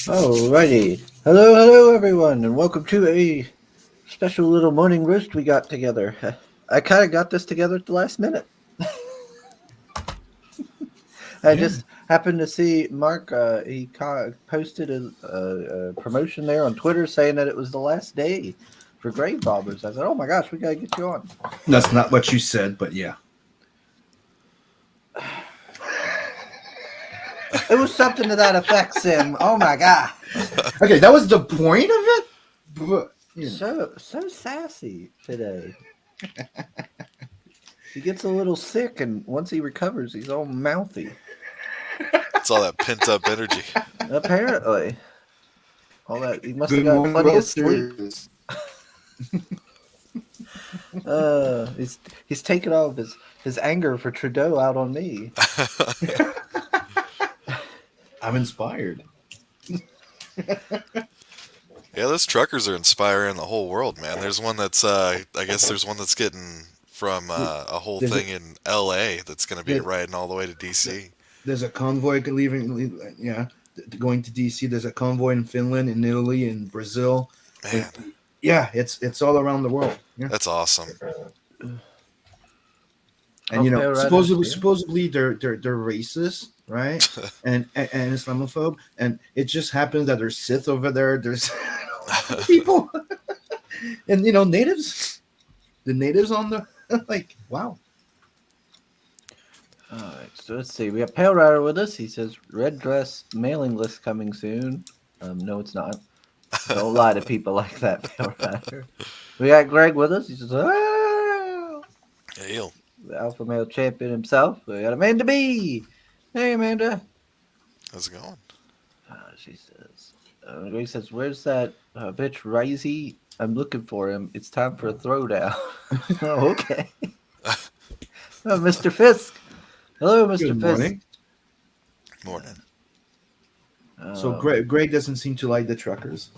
Alrighty. Hello, everyone, and welcome to a special little morning roast we got together. I kind of got this together at the last minute. I Yeah, just happened to see Mark. Posted a promotion there on Twitter saying that it was the last day for Grave Robbers. I said, "Oh my gosh, we gotta get you on." that's not what you said, but yeah. It was something to that effect, Sim. Oh my god, Okay, that was the point of it. But, so sassy today. He gets a little sick, and once he recovers, he's all mouthy. It's all that pent up energy. Apparently, all that he must have good got morning, plenty of sleep. roasters. He's taken all of his anger for Trudeau out on me. I'm inspired. Yeah, those truckers are inspiring the whole world, man. There's one that's, I guess there's one that's getting from a whole There's a thing in L.A. that's going to be there, riding all the way to D.C. there's a convoy yeah, going to DC. There's a convoy in Finland, in Italy, in Brazil. Man, Yeah, it's all around the world. Yeah, that's awesome. and you know, Okay, right, supposedly they're racist, right? And Islamophobe, and it just happens that there's Sith over there. There's people, and you know, natives. The natives on the like, wow. All right, so let's see. We got Pale Rider with us. He says red dress mailing list coming soon. No, it's not. Don't lie to people like that, Pale Rider. We got Greg with us. He says, "Ah!" Hail. The alpha male champion himself. We got Amanda B. Hey, Amanda. How's it going? She says, Greg says, where's that bitch Risey? I'm looking for him. It's time for a throwdown. Oh, okay. Oh, Mr. Fisk. Hello, Mr. Good Fisk. morning. Morning. So Greg doesn't seem to like the truckers.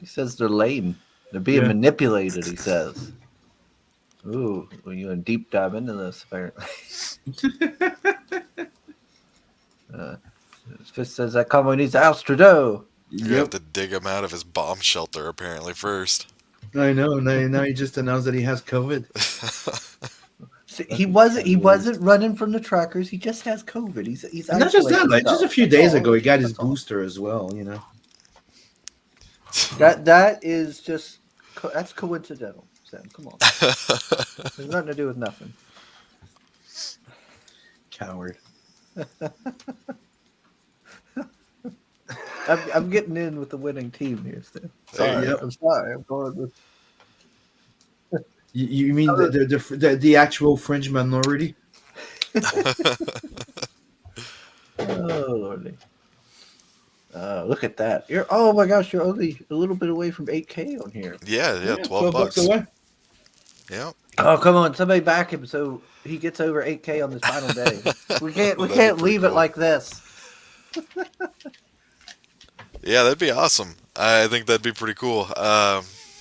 He says they're lame. They're being manipulated, he says. Ooh, well, you're in deep dive into this, apparently. Fisk says that convoy needs to oust Trudeau. You have to dig him out of his bomb shelter, apparently, first. I know. Now he just announced that he has COVID. See, he wasn't running from the truckers. He just has COVID. He's And not just that, isolated like just a himself. few That's days all. ago, he got his That's all. booster as well. You know. That is just that's coincidental, Sam. Come on, there's nothing to do with nothing. Coward. I'm getting in with the winning team here, Sam. Sorry, Yep. I'm sorry. I'm going with. You mean the actual fringe minority? Oh lordy. Look at that. Oh my gosh, you're only a little bit away from 8K on here. Yeah, 12 bucks. away. Yeah. Oh come on, somebody back him so he gets over 8K on this final day. We That'd be can't pretty leave it cool. like this. Yeah, that'd be awesome. I think that'd be pretty cool.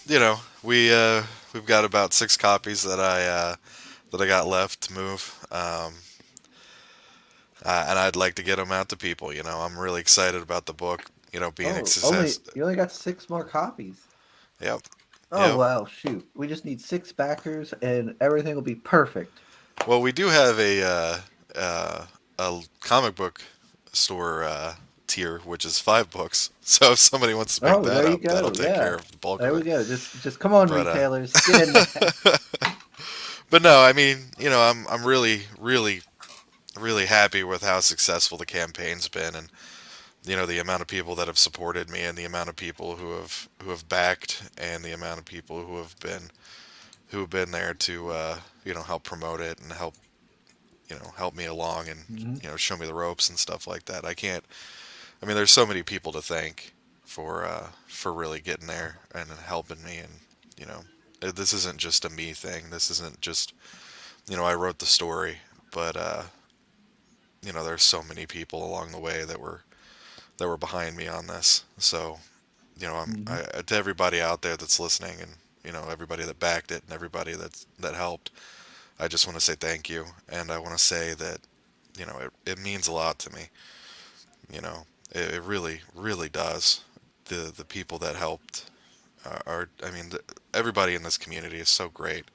You know, we've got about 6 copies that I got left to move. And I'd like to get them out to people. You know, I'm really excited about the book. You know, being a success. You only got 6 more copies. Yep. Oh Yep. wow, shoot. We just need 6 backers and everything will be perfect. Well, we do have a comic book store tier, which is 5 books. So if somebody wants to pick Oh, that there you up, go. that'll take Yeah. care of the bulk There of we it. go. Just come on, But, retailers. Get in there. But no, I mean, you know, I'm really, really, really happy with how successful the campaign's been, and you know the amount of people that have supported me, and the amount of people who have backed, and the amount of people who have been there to you know, help promote it and help me along, and Mhm. you know, show me the ropes and stuff like that. I mean, there's so many people to thank for really getting there and helping me, and you know, this isn't just a me thing. This isn't just, you know, I wrote the story, but you know, there's so many people along the way that were behind me on this. So, you know, Mhm. to everybody out there that's listening, and you know, everybody that backed it, and everybody that helped, I just want to say thank you, and I want to say that, you know, it means a lot to me. You know, It really, really does. The people that helped I mean, everybody in this community is so great.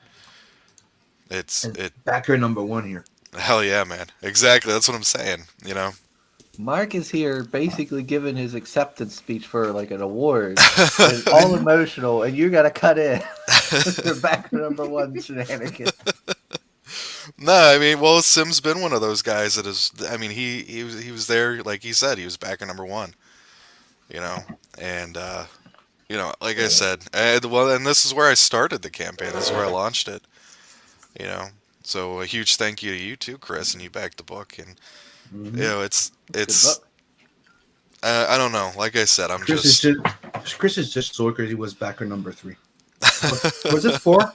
And It. backer number one here. Hell yeah, man. Exactly. That's what I'm saying. You know. Mark is here basically giving his acceptance speech for like an award. And it's all emotional, and you got to cut in with your backer number one shenanigans. No, I mean, well, Sim's been one of those guys that is. I mean, he was there, like he said, he was backer number one. You know, and like I said, well, and this is where I started the campaign. This is where I launched it. You know, so a huge thank you to you too, Chris, and you backed the book. And Good it's book. I don't know. Like I said, I'm Chris is just. just Chris is just so because he was backer number 3. Was it 4?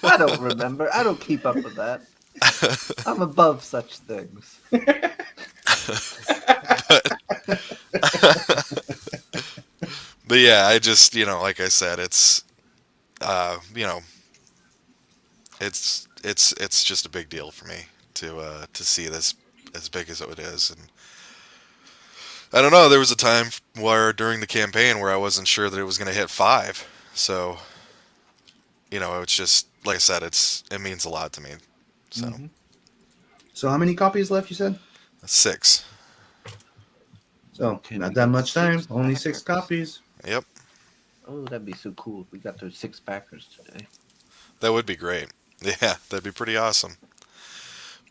I don't remember. I don't keep up with that. I'm above such things. But yeah, I just like I said, it's uh, you know, it's just a big deal for me to see this as big as it is. And I don't know. There was a time where during the campaign where I wasn't sure that it was going to hit 5. So it's just like I said, it means a lot to me. So Mhm. So how many copies left? You said 6. so. Can Not we that get much time. 6 Only 6 backers? copies. Yep, Oh, that'd be so cool if we got those 6 backers today. that would be great. Yeah, that'd be pretty awesome.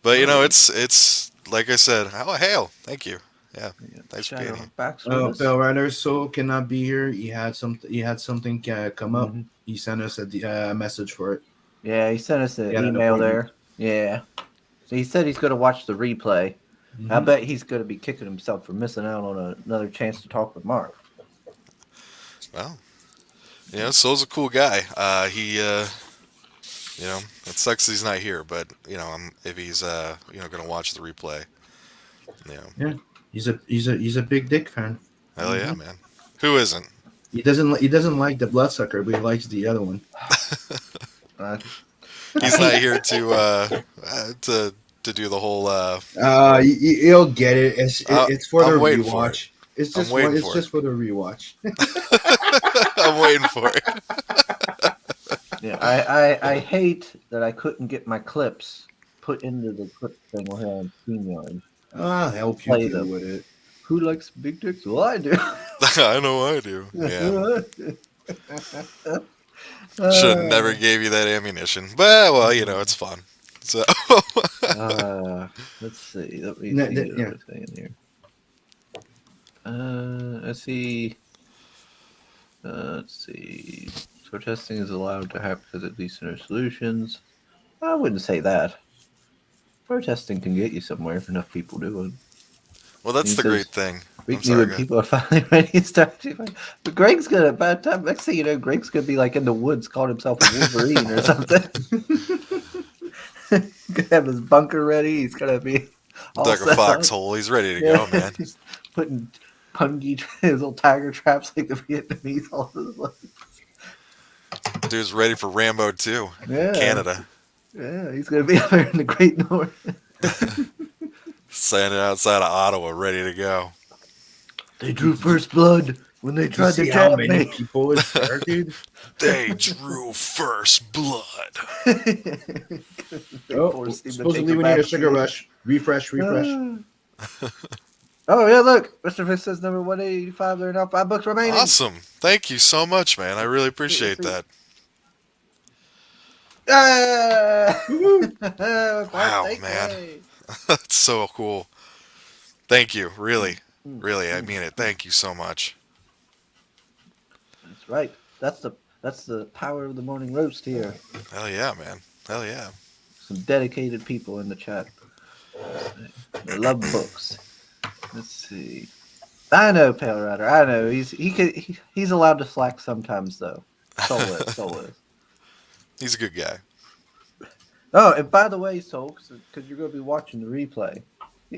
But Oh, it's like I said. Oh, hail! Thank you. Yeah, yeah. thanks for being Shadow here. Backs with Oh, us. Bell Rider Soul cannot be here. He had something come up. Hmm. He sent us a message for it. Yeah, he sent us He an had an email appointment. there. Yeah. So he said he's going to watch the replay. I Mhm. bet he's going to be kicking himself for missing out on another chance to talk with Mark. Well, Soul's a cool guy. It sucks he's not here, but if he's gonna watch the replay, you know, Yeah, he's a big Dick fan. hell yeah, Mhm. man. Who isn't? He doesn't like the Bloodsucker, but he likes the other one. Uh, I He's not hate. here to do the whole. He'll get it. It's for the I'm waiting for it. rewatch. It's I'm just one. waiting It's for it. just for the rewatch. I'm waiting for it. Yeah, I hate that I couldn't get my clips put into the clip thing here on StreamYard. I'll help you Play deal them. with it. Who likes big dicks? Well, I do. I know I do. Yeah, should have never uh, gave you that ammunition, but well, it's fun. So let's see. Let me No, see yeah. another thing in here. Let's see. Let's see. So testing is allowed to happen because of decent solutions. I wouldn't say that. Protesting can get you somewhere if enough people do it. well, that's He the great says thing. I'm weekly sorry, when guys. people are finally ready to start to fight. But Greg's gonna by the time next thing you know, Greg's gonna be like in the woods calling himself a Wolverine or something. Gonna have his bunker ready. He's gonna be all Dug a set up. foxhole. He's ready to Yeah. go, man. He's putting pungy his little tiger traps like the Vietnamese all over the place. Dude's ready for Rambo 2. Yeah. Canada. Yeah, he's gonna be up there in the Great North. Standing outside of Ottawa, ready to go. They drew first blood when they You tried to see how jab many me. people is there, dude? They drew first blood. They Oh, forced him to supposedly take we a need a back sugar seat. rush. Refresh. Oh yeah, look, Mr. Fish says number 185. There are now 5 books remaining. Awesome. Thank you so much, man. I really appreciate that. Ah! Wow, Birthday man. cake. That's so cool. Thank you. Really. Mm, Really, I mm, mean it. mm. Thank you so much. That's right. That's the power of the morning roast here. Hell yeah, man. Hell yeah. Some dedicated people in the chat. They love books. Let's see. I know, Pale Rider. I know he's allowed to slack sometimes though. Soul is. He's a good guy. Oh, and by the way, Soul, because you're going to be watching the replay,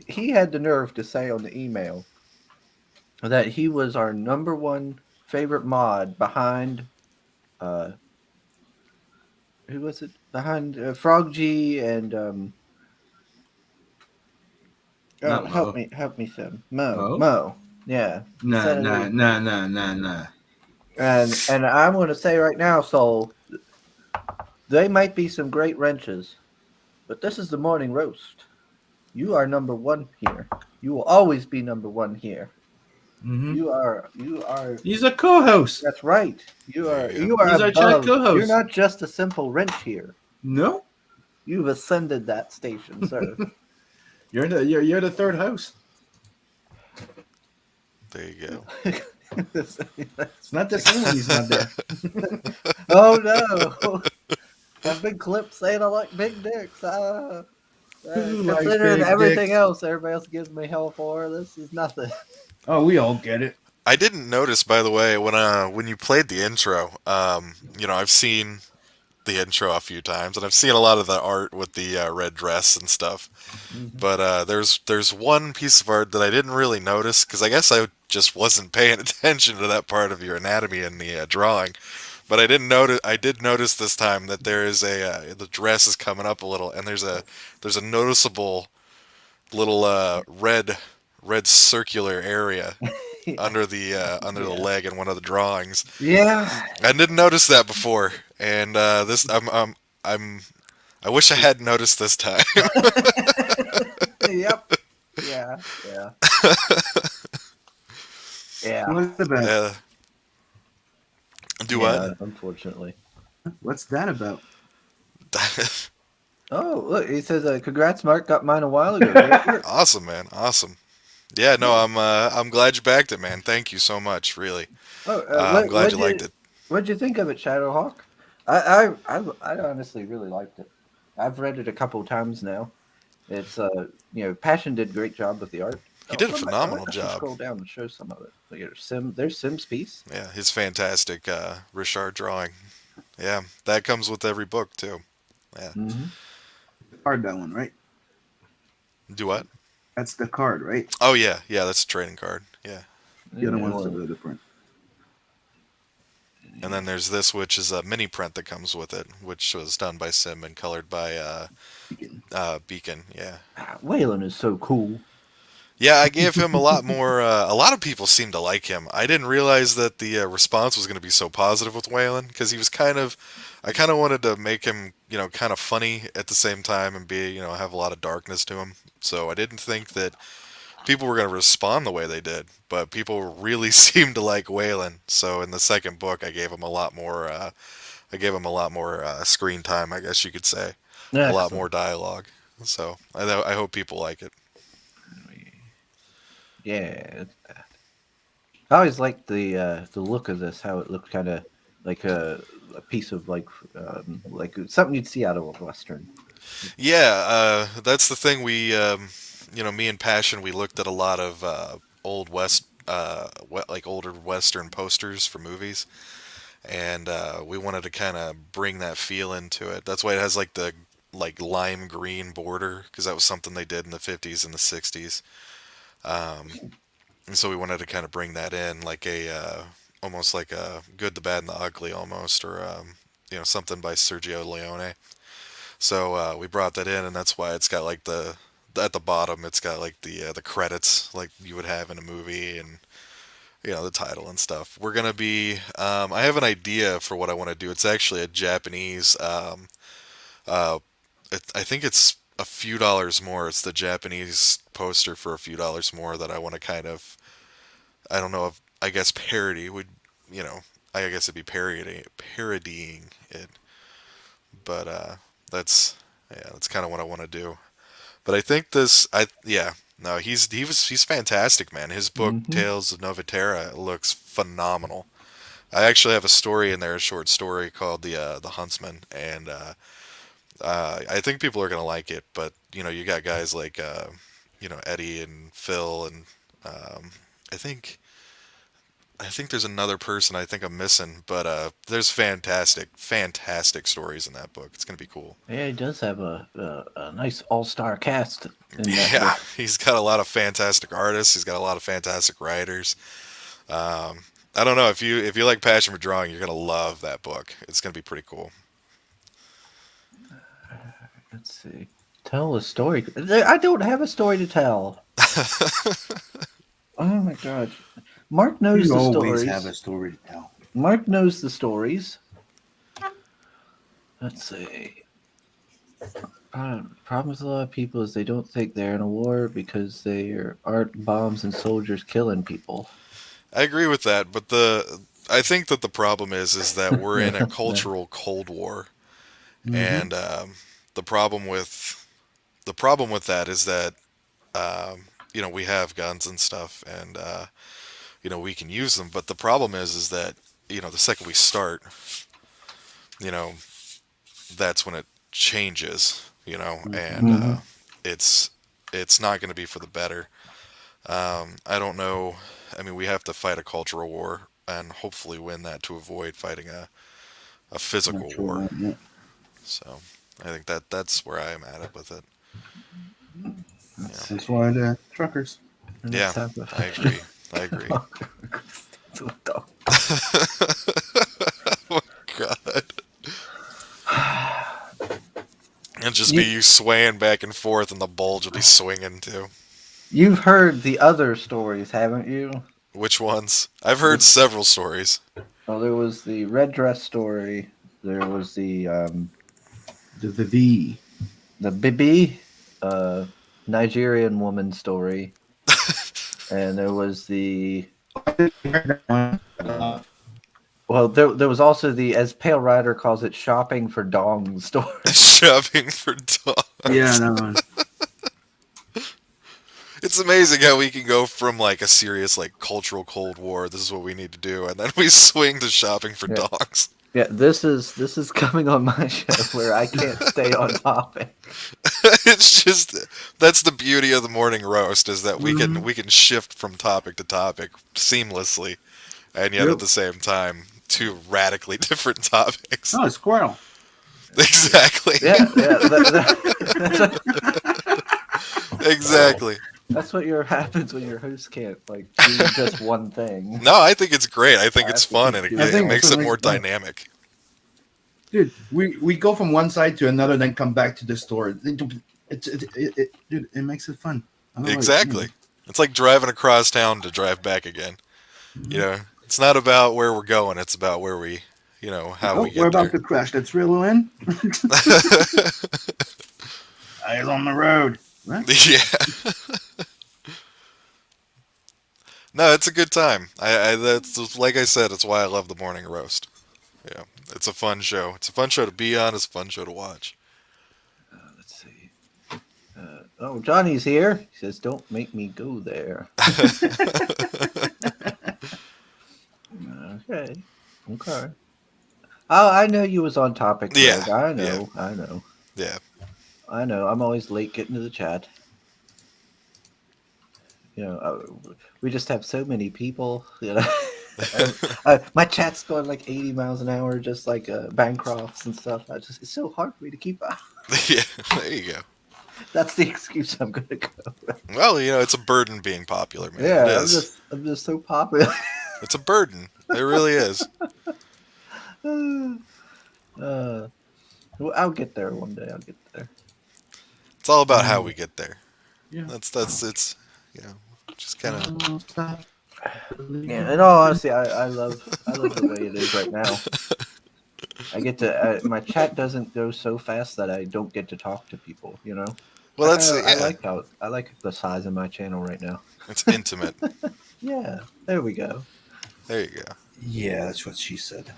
he had the nerve to say on the email that he was our number one favorite mod behind. Who was it? Behind Frog G and Not Mo. Help me, Sim. Mo, Mo? Mo. Yeah, he Nah, said nah, it. nah, nah, nah, nah. And I'm going to say right now, Soul, they might be some great wrenches, but this is the morning roast. You are number one here. You will always be number one here. Mm-hmm. You are. He's a co-host. That's right. There you go. You are He's our chat above. You're co-host. not just a simple wrench here. No, You've ascended that station, sir. you're the third host. There you go. It's not the same when he's not there. Oh no! I've been clipped saying I like big dicks. Who likes Considering big everything dicks? else everybody else gives me hell for, this is nothing. Oh, we all get it. I didn't notice, by the way, when you played the intro. I've seen the intro a few times, and I've seen a lot of the art with the red dress and stuff. Mhm. But there's one piece of art that I didn't really notice because I guess I just wasn't paying attention to that part of your anatomy in the drawing. But I didn't notice. I did notice this time that there is the dress is coming up a little, and there's a noticeable little red circular area Yeah. under the Yeah. leg in one of the drawings. Yeah. I didn't notice that before, and this I'm I wish I had noticed this time. Yep. Yeah. Yeah. Yeah. What's about? uh, do Yeah. Unfortunately. What's that about? what? Oh, look! He says, "Congrats, Mark. Got mine a while ago. Great work." Awesome, man. Awesome. Yeah, no, I'm glad you backed it, man. Thank you so much, really. Oh, I'm glad you liked it. what'd you think of it, Shadowhawk? I honestly really liked it. I've read it a couple times now. It's Passion did a great job with the art. He did a I phenomenal might actually job. scroll down and show some of it. Like there's Sim's piece. Yeah, his fantastic Richard drawing. Yeah, that comes with every book too. Yeah. Mm-hmm. Card, that one, right? Do what? That's the card, right? Oh yeah, that's a trading card. Yeah. The other one's a little different. And then there's this, which is a mini print that comes with it, which was done by Sim and colored by Beacon. Yeah. Waylon is so cool. Yeah, I gave him a lot more. A lot of people seem to like him. I didn't realize that the response was going to be so positive with Waylon because he was kind of. I kind of wanted to make him, kind of funny at the same time and be, have a lot of darkness to him. So I didn't think that people were going to respond the way they did, but people really seemed to like Waylon. So in the second book, I gave him a lot more. I gave him a lot more screen time, I guess you could say, a lot more dialogue. So I hope people like it. Yeah. I always liked the look of this. How it looked kind of like a piece of like something you'd see out of a western. Yeah, that's the thing. Me and Passion, we looked at a lot of old like older Western posters for movies, and we wanted to kind of bring that feel into it. That's why it has like the like lime green border because that was something they did in the 50s and the 60s. And so we wanted to kind of bring that in, like almost like a Good, the Bad, and the Ugly, almost, or something by Sergio Leone. So we brought that in, and that's why it's got like the at the bottom. It's got like the credits like you would have in a movie, and the title and stuff. We're gonna be. I have an idea for what I want to do. It's actually a Japanese. I think it's a few dollars more. It's the Japanese poster for a few dollars more that I want to kind of. I don't know if I guess parody would. I guess it'd be parodying it, but that's kind of what I want to do. But I think no, he's fantastic, man. His book Mm-hmm. Tales of Novatera looks phenomenal. I actually have a story in there, a short story called the Huntsman, and I think people are gonna like it. But you got guys like Eddie and Phil, and I think there's another person I think I'm missing, but there's fantastic stories in that book. It's gonna be cool. Yeah, he does have a nice all-star cast in that Yeah, book. he's got a lot of fantastic artists. He's got a lot of fantastic writers. I don't know if you like Passion for Drawing, you're gonna love that book. It's gonna be pretty cool. Let's see. Tell a story. I don't have a story to tell. Oh my god. Mark knows You the always stories. have a story to tell. Mark knows the stories. Let's see. Problem with a lot of people is they don't think they're in a war because there aren't bombs and soldiers killing people. I agree with that, but I think that the problem is that we're in a cultural Cold War, Mhm. and the problem with the problem with that is that we have guns and stuff, and we can use them. But the problem is that the second we start, you know, that's when it changes. And Mhm. it's it's not going to be for the better. I don't know. I mean, we have to fight a cultural war and hopefully win that to avoid fighting a physical Natural war. one, yeah. So I think that's where I am at it with it. That's why the truckers. And Yeah, it's time to I agree. I agree. Oh God. It'll just be you swaying back and forth, and the bulge will be swinging too. You've heard the other stories, haven't you? Which ones? I've heard several stories. Well, there was the red dress story. There was The V. Bibi, Nigerian woman story, and there was the well, there was also the, as Pale Rider calls it, shopping for dong story. Shopping for dogs. Yeah, that one. It's amazing how we can go from like a serious like cultural Cold War. This is what we need to do, and then we swing to shopping for Yeah. dogs. Yeah, this is coming on my show where I can't stay on topic. It's just that's the beauty of the morning roast is that we can shift from topic to topic seamlessly, and yet Yep. at the same time two radically different topics. Oh, a squirrel. Exactly. Yeah, Exactly. that's what happens when your host can't like do just one thing. No, I think it's great. I think it's fun and I it think makes it's it more fun. dynamic. Dude, we go from one side to another, then come back to the store. Dude, it makes it fun. I don't know, Exactly. It's like driving across town to drive back again. It's not about where we're going. It's about where we, how Oh, we we're get about there. to crash. Let's reel in. Eyes on the road. Right? Yeah. No, it's a good time. That's like I said. It's why I love the morning roast. Yeah, it's a fun show. It's a fun show to be on. It's a fun show to watch. Let's see. Oh, Johnny's here. He says, "Don't make me go there." Okay. Oh, I know you was on topic, Greg. Yeah, I know. I know. Yeah. I know. I'm always late getting to the chat. We just have so many people. My chat's going like 80 miles an hour, just like Bancrofts and stuff. It's so hard for me to keep up. Yeah. There you go. That's the excuse I'm gonna go with. Well, it's a burden being popular, man. Yeah, It is. I'm just so popular. It's a burden. It really is. Well, I'll get there one day. I'll get there. It's all about how we get there. Yeah. It's just kind of. Yeah, in all honesty, I love the way it is right now. I get to my chat doesn't go so fast that I don't get to talk to people. Well, that's I like the size of my channel right now. It's intimate. Yeah, there we go. There you go. Yeah, that's what she said.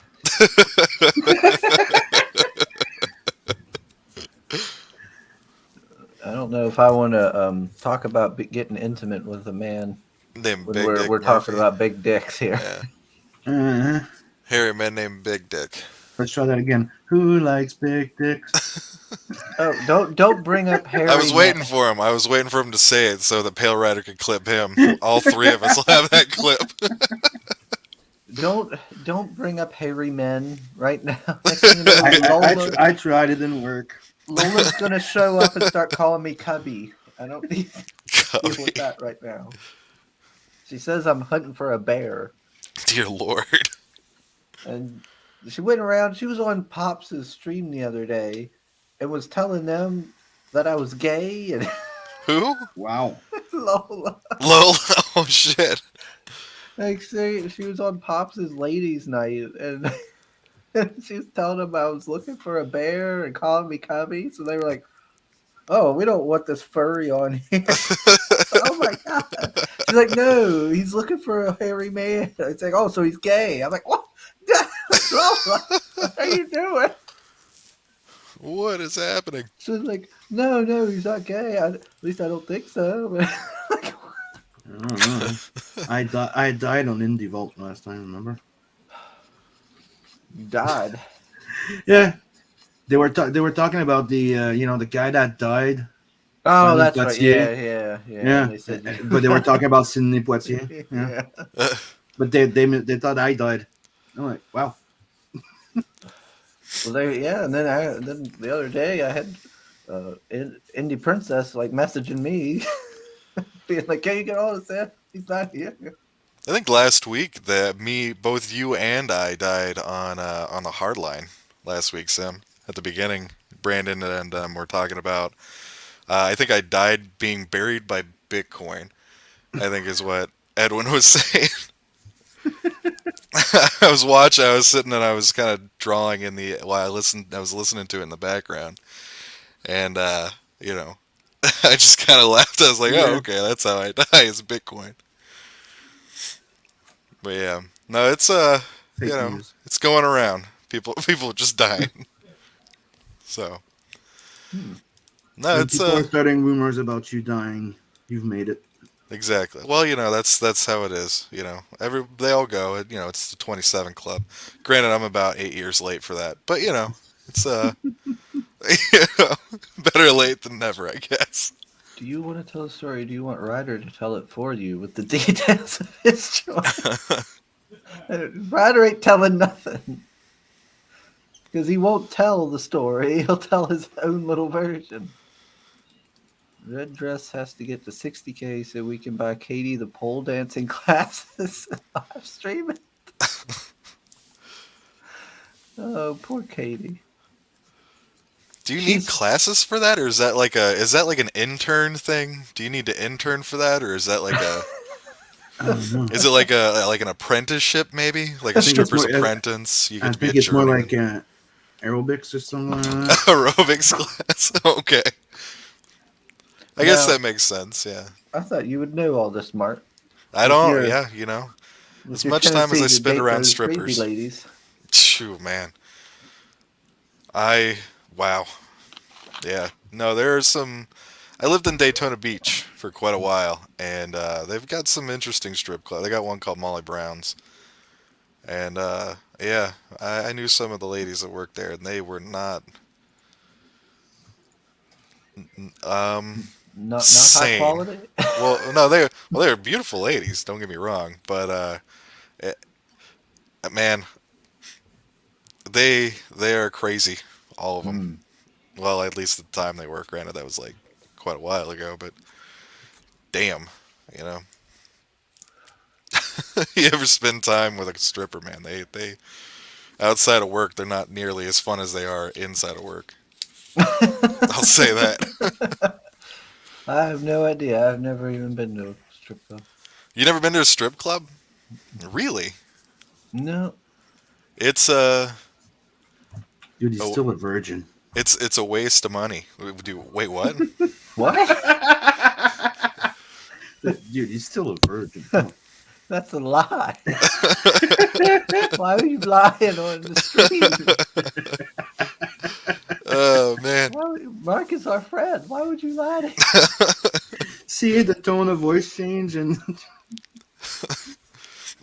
I don't know if I want to talk about getting intimate with a man Named when Big Dick we're talking Murphy. about big dicks here. Yeah. Uh-huh. Hairy man named Big Dick. Let's try that again. Who likes big dicks? Oh, don't bring up Harry. I was waiting for him. I was waiting for him to say it so that Pale Rider could clip him. All three of us will have that clip. Don't bring up hairy men right now. Next thing you know, I tried. It didn't work. Lola's gonna show up and start calling me Cubby. I don't need to deal Cubby. with that right now. She says I'm hunting for a bear, Dear Lord. and she went around. She was on Pops' stream the other day, and was telling them that I was gay and Who? Wow. Lola. Lol. Oh shit. Like she was on Pops' ladies' night and she was telling them I was looking for a bear and calling me cubby. So they were like, "Oh, we don't want this furry on here." Oh my god! She's like, "No, he's looking for a hairy man." It's like, "Oh, so he's gay." I'm like, "What? Lola, what are you doing?" What is happening? She's like, "No, no, he's not gay. At least I don't think so." Like, I don't know. I died on Indie Vault last time. Remember? you died. Yeah. They were talking about the the guy that died. Oh, Sidney that's right. Poitier. Yeah. Yeah, They said, but they were talking about Sidney Poitier. Yeah, yeah. but they thought I died. I'm like, wow. Well, and then the other day I had Indie Princess like messaging me, being like, "Can you get all this in? He's not here." I think last week that both you and I died on the hard line last week, Sim. At the beginning, Brandon and were talking about. I think I died being buried by Bitcoin. I think is what Edwin was saying. I was watching. I was sitting and I was kind of drawing in the while I listened. I was listening to it in the background, and I just kind of laughed. I was like, "Oh, Yeah. okay, that's how I die. Is Bitcoin." But yeah, no, it's Fake news. it's going around. People just dying. So Hmm. no, When it's people are starting rumors about you dying, you've made it. exactly. Well, that's how it is. They all go. It's the 27 Club. Granted, I'm about 8 years late for that, but it's you know, better late than never, I guess. Do you want to tell a story? Or do you want Ryder to tell it for you with the details of his choice? Ryder ain't telling nothing because he won't tell the story. He'll tell his own little version. Red Dress has to get to 60K so we can buy Katie the pole dancing classes and live stream it. Oh, poor Katie. Do you need She's- classes for that, or is that like an intern thing? Do you need to intern for that, or is that like a I don't know. is it like an apprenticeship maybe, like I a think it's stripper's more- apprentice? You I get to be a think it's more journeyman. like aerobics or something like that. Aerobics class. Okay, I guess Now, that makes sense. Yeah, I thought you would know all this, Mark. I With don't. your- Yeah, With as your much time as tendency I to spend date around those crazy strippers. ladies. Phew, man. Wow. Yeah. No, there are some. I lived in Daytona Beach for quite a while, and they've got some interesting strip clubs. They got one called Molly Brown's, and yeah, I knew some of the ladies that worked there, and they were not Not high sane. quality. Well, no, they're beautiful ladies. Don't get me wrong, but eh, man, they are crazy, all of them. Well, at least at the time they were. Granted, that was like quite a while ago, but damn, you know. You ever spend time with a stripper, man? They outside of work, they're not nearly as fun as they are inside of work. I'll say that. I have no idea. I've never even been to a strip club. You never been to a strip club? Really? No. It's Dude, he's Oh. still a virgin. it's a waste of money. Wait, what? What? Dude, he's still a virgin. Come on. That's a lie. Why are you lying on the stream? Oh man. Mark is our friend. Why would you lie to him? See the tone of voice change and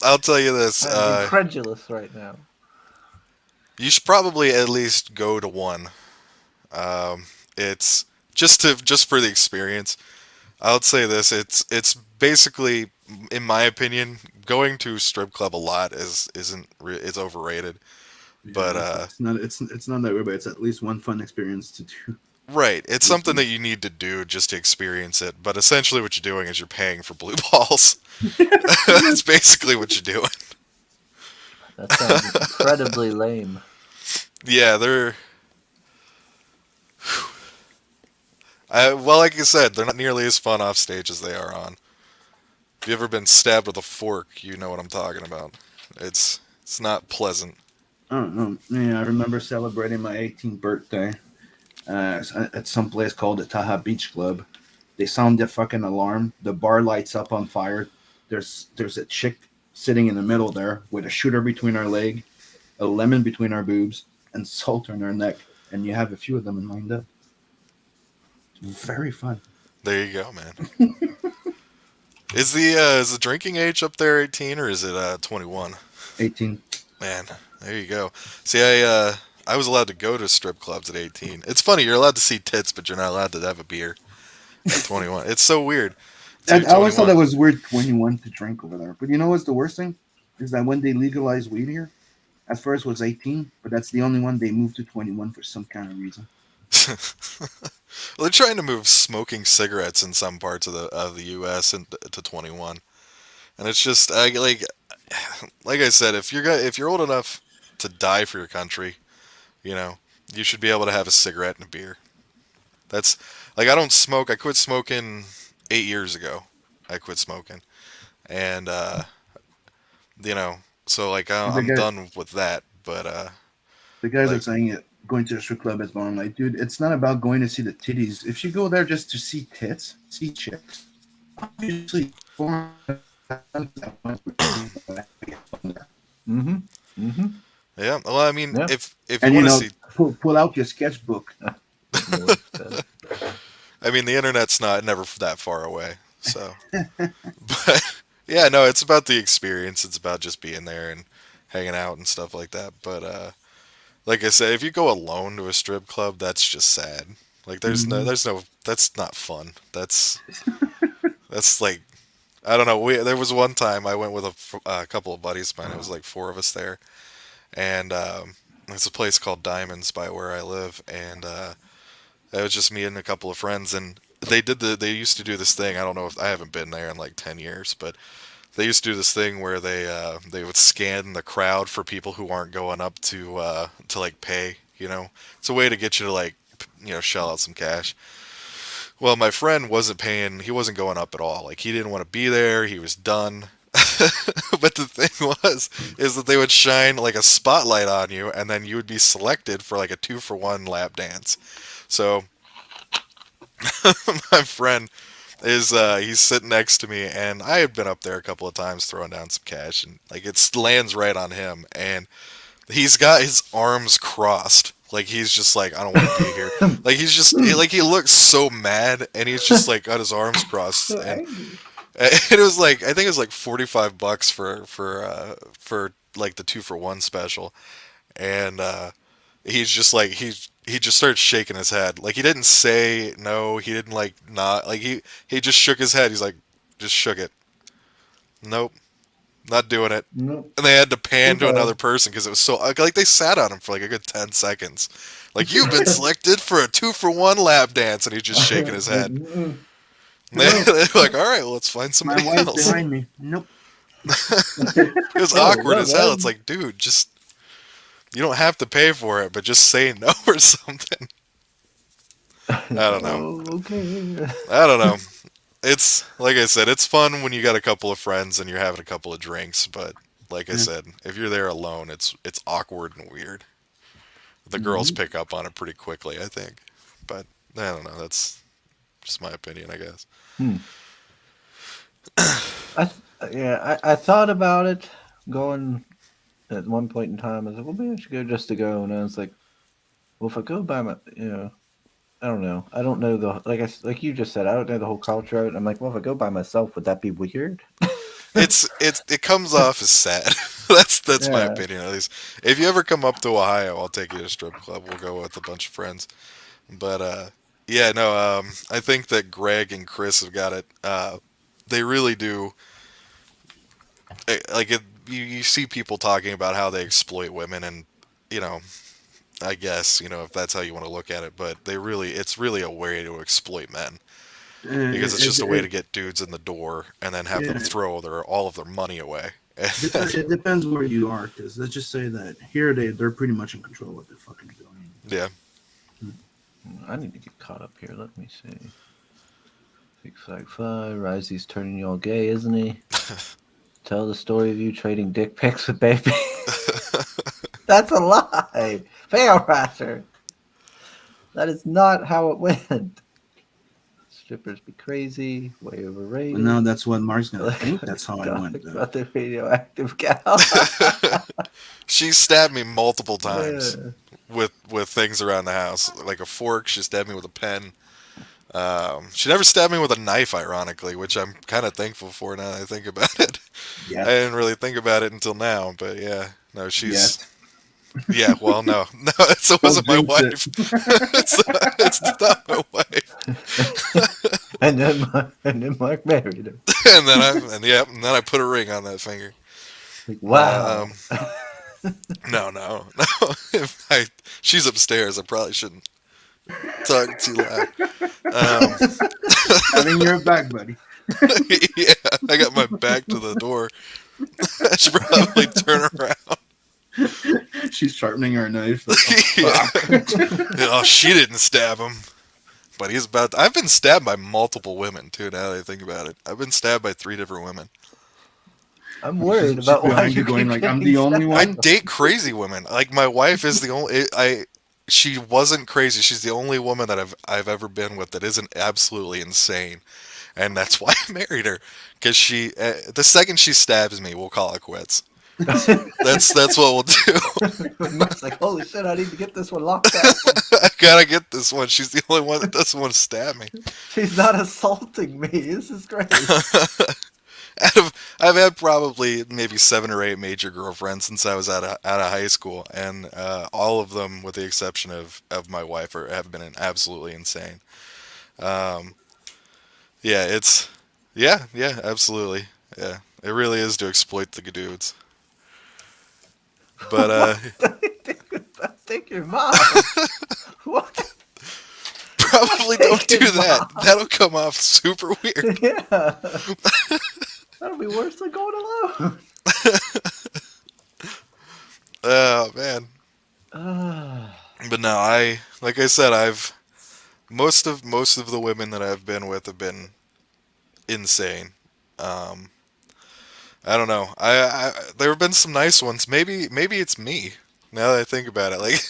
I'll tell you this. I'm incredulous right now. You should probably at least go to one. It's just for the experience. I'll say this: it's basically, in my opinion, going to a strip club a lot it's overrated. But it's not that way, but it's at least one fun experience to do. right, it's something that you need to do just to experience it. But essentially, what you're doing is you're paying for blue balls. That's basically what you're doing. That sounds incredibly lame. Yeah, they're. Well, like I said, they're not nearly as fun off stage as they are on. If you ever been stabbed with a fork, you know what I'm talking about. It's not pleasant. I don't know. Yeah, I remember celebrating my 18th birthday at some place called the Taha Beach Club. They sound the fucking alarm. The bar lights up on fire. There's a chick sitting in the middle there with a shooter between her leg, a lemon between her boobs, and salt on her neck. And you have a few of them lined up. Very fun. There you go, man. Is the drinking age up there 18 or is it 21? 18. Man, there you go. See, I was allowed to go to strip clubs at 18. It's funny, you're allowed to see tits, but you're not allowed to have a beer at 21. It's so weird. And I always thought 21. that was weird 21 to drink over there. But you know what's the worst thing? Is that when they legalized weed here, at first it was 18, but that's the only one they moved to 21 for some kind of reason. Well, they're trying to move smoking cigarettes in some parts of the U.S. To 21, and it's just like I said, if you're old enough to die for your country, you know, you should be able to have a cigarette and a beer. That's like I don't smoke. I quit smoking 8 years ago. I quit smoking, and you know, so like The, I'm guy, done with that. But the guys are like saying it. Going to the strip club is bomb. Like, dude, it's not about going to see the titties. If you go there just to see tits, see chicks, obviously, Mm-hmm. Mm-hmm. yeah, well, I mean, Yeah. if you and want to see, pull out your sketchbook. I mean, the internet's not never that far away. So, but yeah, no, it's about the experience. It's about just being there and hanging out and stuff like that. But like I said, if you go alone to a strip club, that's just sad. Like that's not fun. That's like, I don't know. There was one time I went with a couple of buddies of mine. It was like four of us there, and it's a place called Diamonds by where I live, and it was just me and a couple of friends, and they used to do this thing. I don't know if I haven't been there in like 10 years, but they used to do this thing where they would scan the crowd for people who aren't going up to like pay. You know, it's a way to get you to like shell out some cash. Well, my friend wasn't paying. He wasn't going up at all. Like he didn't want to be there. He was done. But the thing is that they would shine like a spotlight on you, and then you would be selected for like a 2-for-1 lap dance. So my friend is he's sitting next to me, and I had been up there a couple of times throwing down some cash, and like it lands right on him, and he's got his arms crossed. Like he's just like, I don't want to be here. Like he's just like he looks so mad, and he's just like got his arms crossed, So and angry. it was like I think it was like $45 for like the 2-for-1 special, and he's just like he just started shaking his head. Like he didn't say no, he didn't like not like he just shook his head. He's like just shook it. Nope, not doing it. Nope. And they had to pan to Okay. another person because it was so like they sat on him for like a good 10 seconds. Like you've been selected for a 2-for-1 lap dance, and he's just shaking his head. Mm-mm. And they're like, all right, well, let's find My somebody wife's else. behind me. Nope. It was Oh, awkward well, as hell. then. It's like, dude, just you don't have to pay for it, but just say no or something. I don't know. Oh, okay. I don't know. It's like I said, it's fun when you got a couple of friends and you're having a couple of drinks, but like I Yeah. said, if you're there alone, it's awkward and weird. The girls pick up on it pretty quickly, I think. But I don't know. That's just my opinion, I guess. Hmm. I thought about it going at one point in time. I was like, well, maybe I should go just to go, and I was like, well, if I go by I don't know. I don't know like you just said. I don't know the whole culture of it. I'm like, well, if I go by myself, would that be weird? It comes off as sad. That's my Yeah. opinion at least. If you ever come up to Ohio, I'll take you to a strip club. We'll go with a bunch of friends. But yeah, no, I think that Greg and Chris have got it. They really do. Like you see people talking about how they exploit women, and you know, I guess if that's how you want to look at it, but it's really a way to exploit men because it's just a way to get dudes in the door and then have them Yeah. throw all of their money away. It depends where you are, because let's just say that here they're pretty much in control of what they're fucking doing. Yeah. I need to get caught up here. Let me see. 655. Risey's turning you all gay, isn't he? Tell the story of you trading dick pics with baby. That's a lie. Fail Rasher. That is not how it went. Strippers be crazy, way overrated. Well, no, that's what Mark's gonna think. That's how I went. Though. About the radioactive gal. She stabbed me multiple times Yeah. with things around the house, like a fork. She stabbed me with a pen. She never stabbed me with a knife, ironically, which I'm kind of thankful for now that I think about it. Yeah. I didn't really think about it until now, but yeah, no, she's. Yes. Yeah, well, no, it wasn't my jinx it. wife. it's not my wife. and then Mark married her. And then I put a ring on that finger. Like, wow. No. She's upstairs. I probably shouldn't talk too loud. Having your back, buddy. Yeah, I got my back to the door. I should probably turn around. She's sharpening her knife. Yeah. Oh, she didn't stab him. But he's about I've been stabbed by multiple women, too, now that I think about it. I've been stabbed by 3 different women. I'm worried She's about why behind you you going keep like, I'm getting the only stabbed. I one. date crazy women. Like, my wife is the only... She wasn't crazy. She's the only woman that I've ever been with that isn't absolutely insane. And that's why I married her. Because she... the second she stabs me, we'll call it quits. That's what we'll do. Mark's like, holy shit, I need to get this one locked up. I gotta get this one. She's the only one that doesn't want to stab me. She's not assaulting me. This is great. I've had probably maybe 7 or 8 major girlfriends since I was out of high school, and all of them, with the exception of my wife, have been absolutely insane. Yeah, absolutely. Yeah, it really is to exploit the dudes. But I think your mom. What? probably don't do that. That'll come off super weird. Yeah. That'll be worse than going alone. Oh man. But no, like I said, most of the women that I've been with have been insane. I don't know. I there have been some nice ones. Maybe it's me. Now that I think about it, like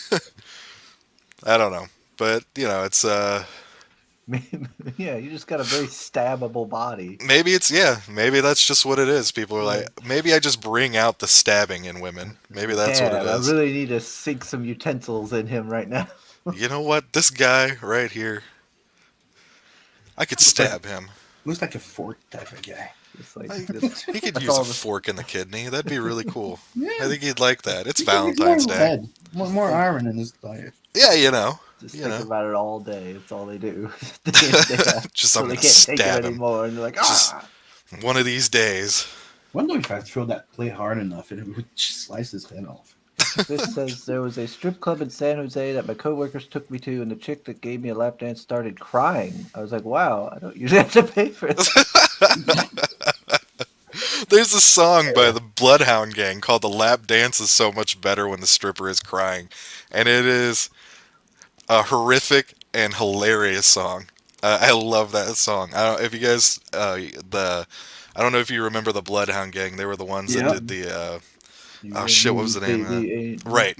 I don't know. But it's Yeah, you just got a very stabbable body. maybe that's just what it is. People are like, maybe I just bring out the stabbing in women. Maybe that's what it is. I really need to sink some utensils in him right now. You know what? This guy right here, I could stab him. Looks like a fork type of guy. Just like He this. could That's use all a the- fork in the kidney. That'd be really cool. Yeah. I think he'd like that. It's He could be Valentine's more Day. red, more iron in his diet. Yeah, Just You think know. about it all day. That's all they do. Just so I'm they gonna can't take it stab him. anymore, and they're like, Just- ah. One of these days. Wonder if I throw that plate hard enough and it would slice his head off. This says there was a strip club in San Jose that my coworkers took me to, and the chick that gave me a lap dance started crying. I was like, "Wow, I don't usually have to pay for this." There's a song by the Bloodhound Gang called "The Lap Dance is So Much Better When the Stripper is Crying," and it is a horrific and hilarious song. I love that song. I don't if you guys I don't know if you remember the Bloodhound Gang. They were the ones Yeah. that did the Oh, shit, what was the name of that? Right.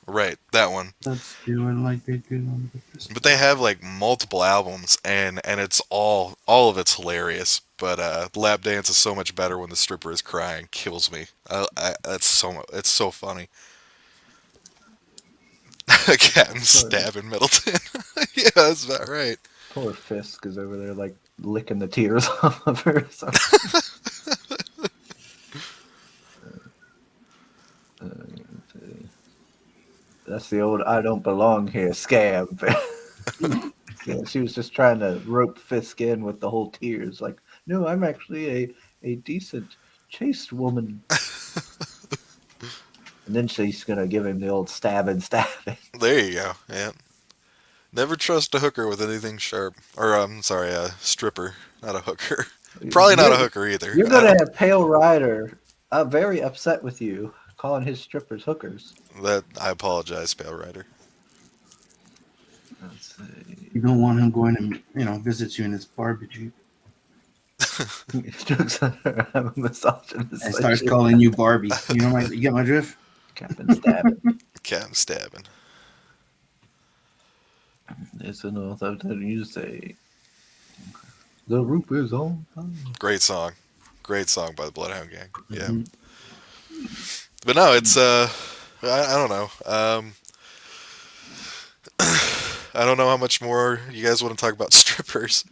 right, that one. That's doing like they do on the Christmas. But they have like multiple albums, and it's all of it's hilarious. But Lap Dance is so much better when the stripper is crying. Kills me. It's so funny. Captain stabbing Middleton. Yeah, that's about right. Poor Fisk is over there like licking the tears off of her. So. That's the old "I don't belong here" scam. Yeah, she was just trying to rope Fisk in with the whole tears. Like, no, I'm actually a decent, chaste woman. And then she's gonna give him the old stabbing. There you go. Yeah. Never trust a hooker with anything sharp. Or I'm sorry, a stripper, not a hooker. Probably not a hooker either. You're gonna have Pale Rider very upset with you, calling his strippers hookers. That I apologize, Pale Rider. Let's You don't want him going and visit you in his barbecue Jokes on her. I'm a misogynist. and Like starts shit. calling you Barbie. You get my drift? Captain stabbing. Cat stabbing. It's an oath I've done you say. The roof is on fire. Great song. Great song by the Bloodhound Gang. Yeah. Mhm. But no, it's I don't know. I don't know how much more you guys want to talk about strippers.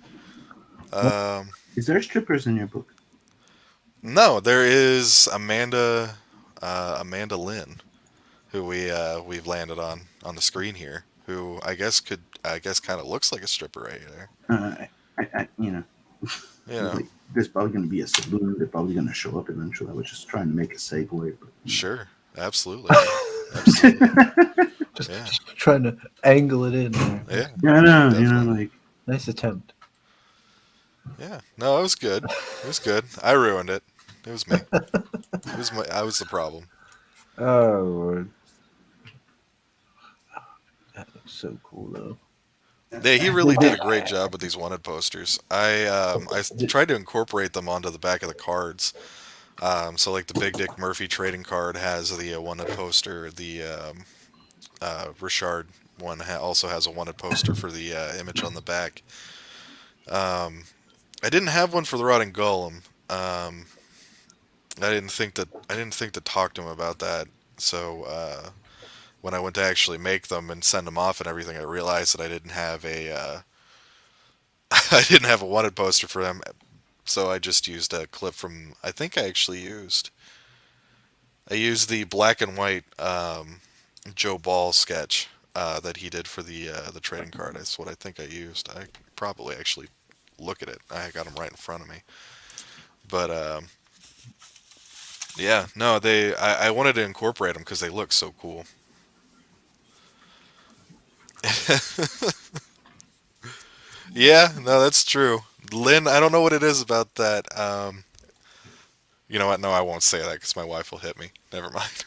Is there strippers in your book? No, there is Amanda Lynn, who we've landed on the screen here, who I guess kind of looks like a stripper right there. You know, like, there's probably going to be a saloon. They're probably going to show up eventually. I was just trying to make a segue. But, Sure, absolutely, absolutely, Just, yeah, just trying to angle it in there. yeah, yeah, no, Definitely. like Nice attempt. yeah. No, it was good. It was good. I ruined it. It was me. I was the problem. Oh, Lord. That looks so cool, though. Yeah, he really did a great job with these wanted posters. I tried to incorporate them onto the back of the cards. So like the Big Dick Murphy trading card has the wanted poster. The Richard one also has a wanted poster for the image on the back. I didn't have one for the Rotting Golem. I didn't think to talk to him about that. So when I went to actually make them and send them off and everything, I realized that I didn't have a I didn't have a wanted poster for him. So I just used a clip from. I used the black and white Joe Ball sketch that he did for the trading card. That's what I think I used. I probably actually look at it. I got them right in front of me. But yeah, no, I wanted to incorporate them because they look so cool. Yeah, no, that's true. Lynn, I don't know what it is about that. You know what? No, I won't say that because my wife will hit me. Never mind.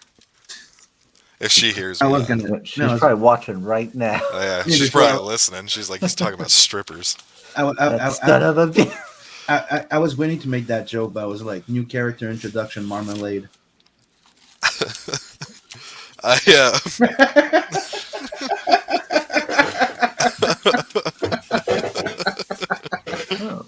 If she hears I me, was gonna. She's No, probably watching right now. yeah, Yeah, she's before probably listening. She's like, he's talking about strippers. That son of a bitch. I was waiting to make that joke, but I was like, new character introduction, Marmalade. Yeah, Oh.